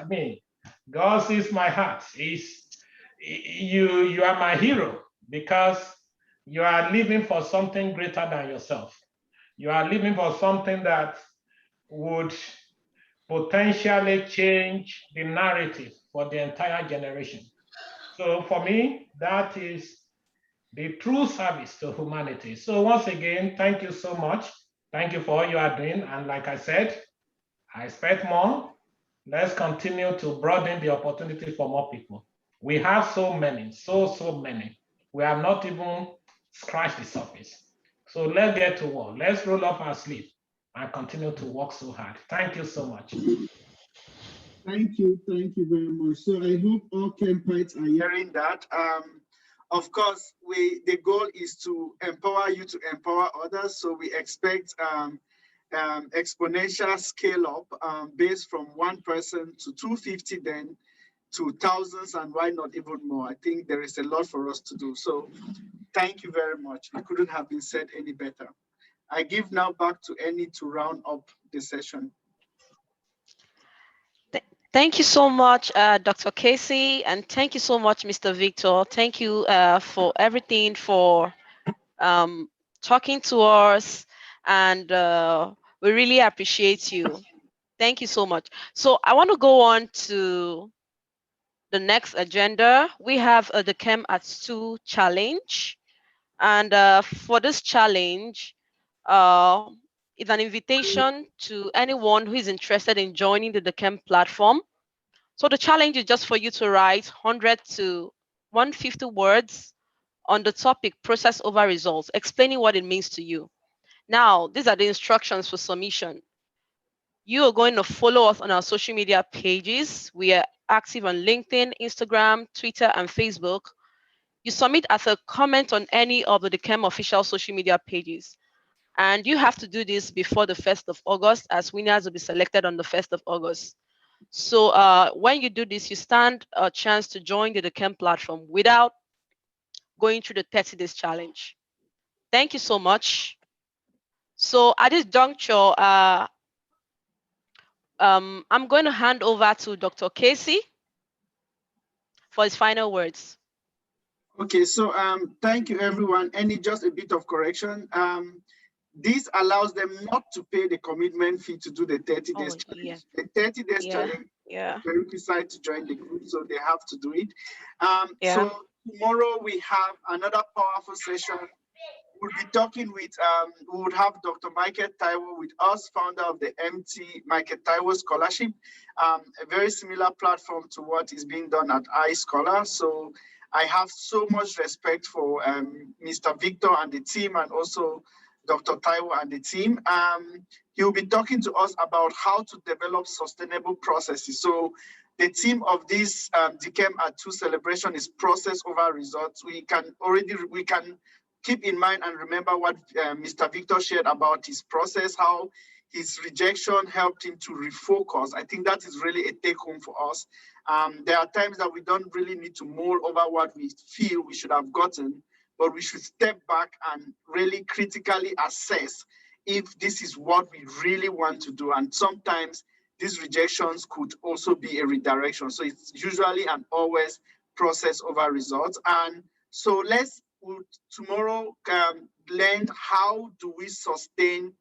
God sees my heart. You are my hero, because you are living for something greater than yourself. You are living for something that would potentially change the narrative for the entire generation. So for me, that is the true service to humanity. So once again, thank you so much. Thank you for all you are doing. And like I said, I expect more. Let's continue to broaden the opportunity for more people. We have so many, so many. We have not even scratched the surface. So let's get to work. Let's roll up our sleeve and continue to work so hard. Thank you so much. Thank you very much. So I hope all Kempites are hearing that. Of course, the goal is to empower you to empower others. So we expect exponential scale up based from 1 person to 250, then to thousands, and why not even more. I think there is a lot for us to do. So thank you very much. It couldn't have been said any better. I give now back to Annie to round up the session. Thank you so much, Dr. Casey, and thank you so much, Mr. Victor. Thank you for everything, for talking to us, and we really appreciate you. Thank you so much. So I want to go on to the next agenda. We have the Chem at 2 challenge. And for this challenge, it's an invitation to anyone who is interested in joining the Decemp platform. So the challenge is just for you to write 100 to 150 words on the topic process over results, explaining what it means to you. Now, these are the instructions for submission. You are going to follow us on our social media pages. We are active on LinkedIn, Instagram, Twitter, and Facebook. You submit as a comment on any of the Decem official social media pages. And you have to do this before the 1st of August, as winners will be selected on the 1st of August. So when you do this, you stand a chance to join the Decem platform without going through the 30 days challenge. Thank you so much. So at this juncture, I'm going to hand over to Dr. Casey for his final words. Okay, so thank you everyone. Just a bit of correction. This allows them not to pay the commitment fee to do the 30 days challenge. Yeah. The 30 days challenge is prerequisite to join the group, so they have to do it. So tomorrow we have another powerful session. We'll be talking with, we would have Dr. Michael Taiwo with us, founder of the MT Michael Taiwo Scholarship, a very similar platform to what is being done at iScholar. So I have so much respect for Mr. Victor and the team, and also Dr. Taiwo and the team. He'll be talking to us about how to develop sustainable processes. So the theme of this Decemp at 2 celebration is process over results. We can keep in mind and remember what Mr. Victor shared about his process, how his rejection helped him to refocus. I think that is really a take home for us. There are times that we don't really need to mull over what we feel we should have gotten, but we should step back and really critically assess if this is what we really want to do. And sometimes these rejections could also be a redirection. So it's usually and always process over results. And so we'll tomorrow learn how do we sustain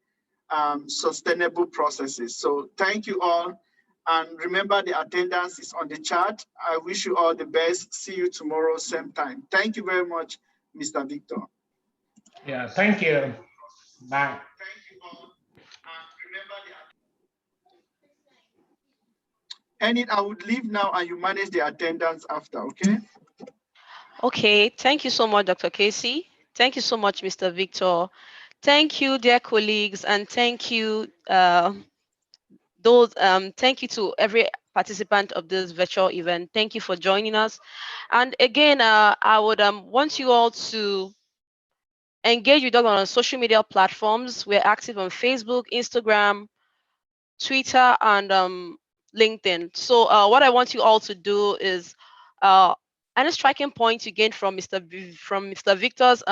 sustainable processes. So thank you all. And remember, the attendance is on the chart. I wish you all the best. See you tomorrow, same time. Thank you very much, Mr. Victor. Yeah, thank you. Bye. Thank you all. And remember, Enid, I would leave now and you manage the attendance after, okay? Okay, thank you so much, Dr. Casey. Thank you so much, Mr. Victor. Thank you, dear colleagues, and thank you thank you to every participant of this virtual event. Thank you for joining us. And again, I would want you all to engage with us on our social media platforms. We're active on Facebook, Instagram, Twitter, and LinkedIn. So what I want you all to do is any striking point you gain from Mr. Victor's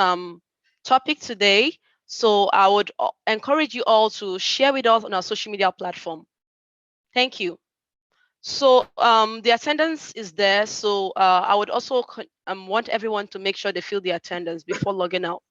topic today. So I would encourage you all to share with us on our social media platform. Thank you. So the attendance is there. So I would also want everyone to make sure they fill the attendance before logging out.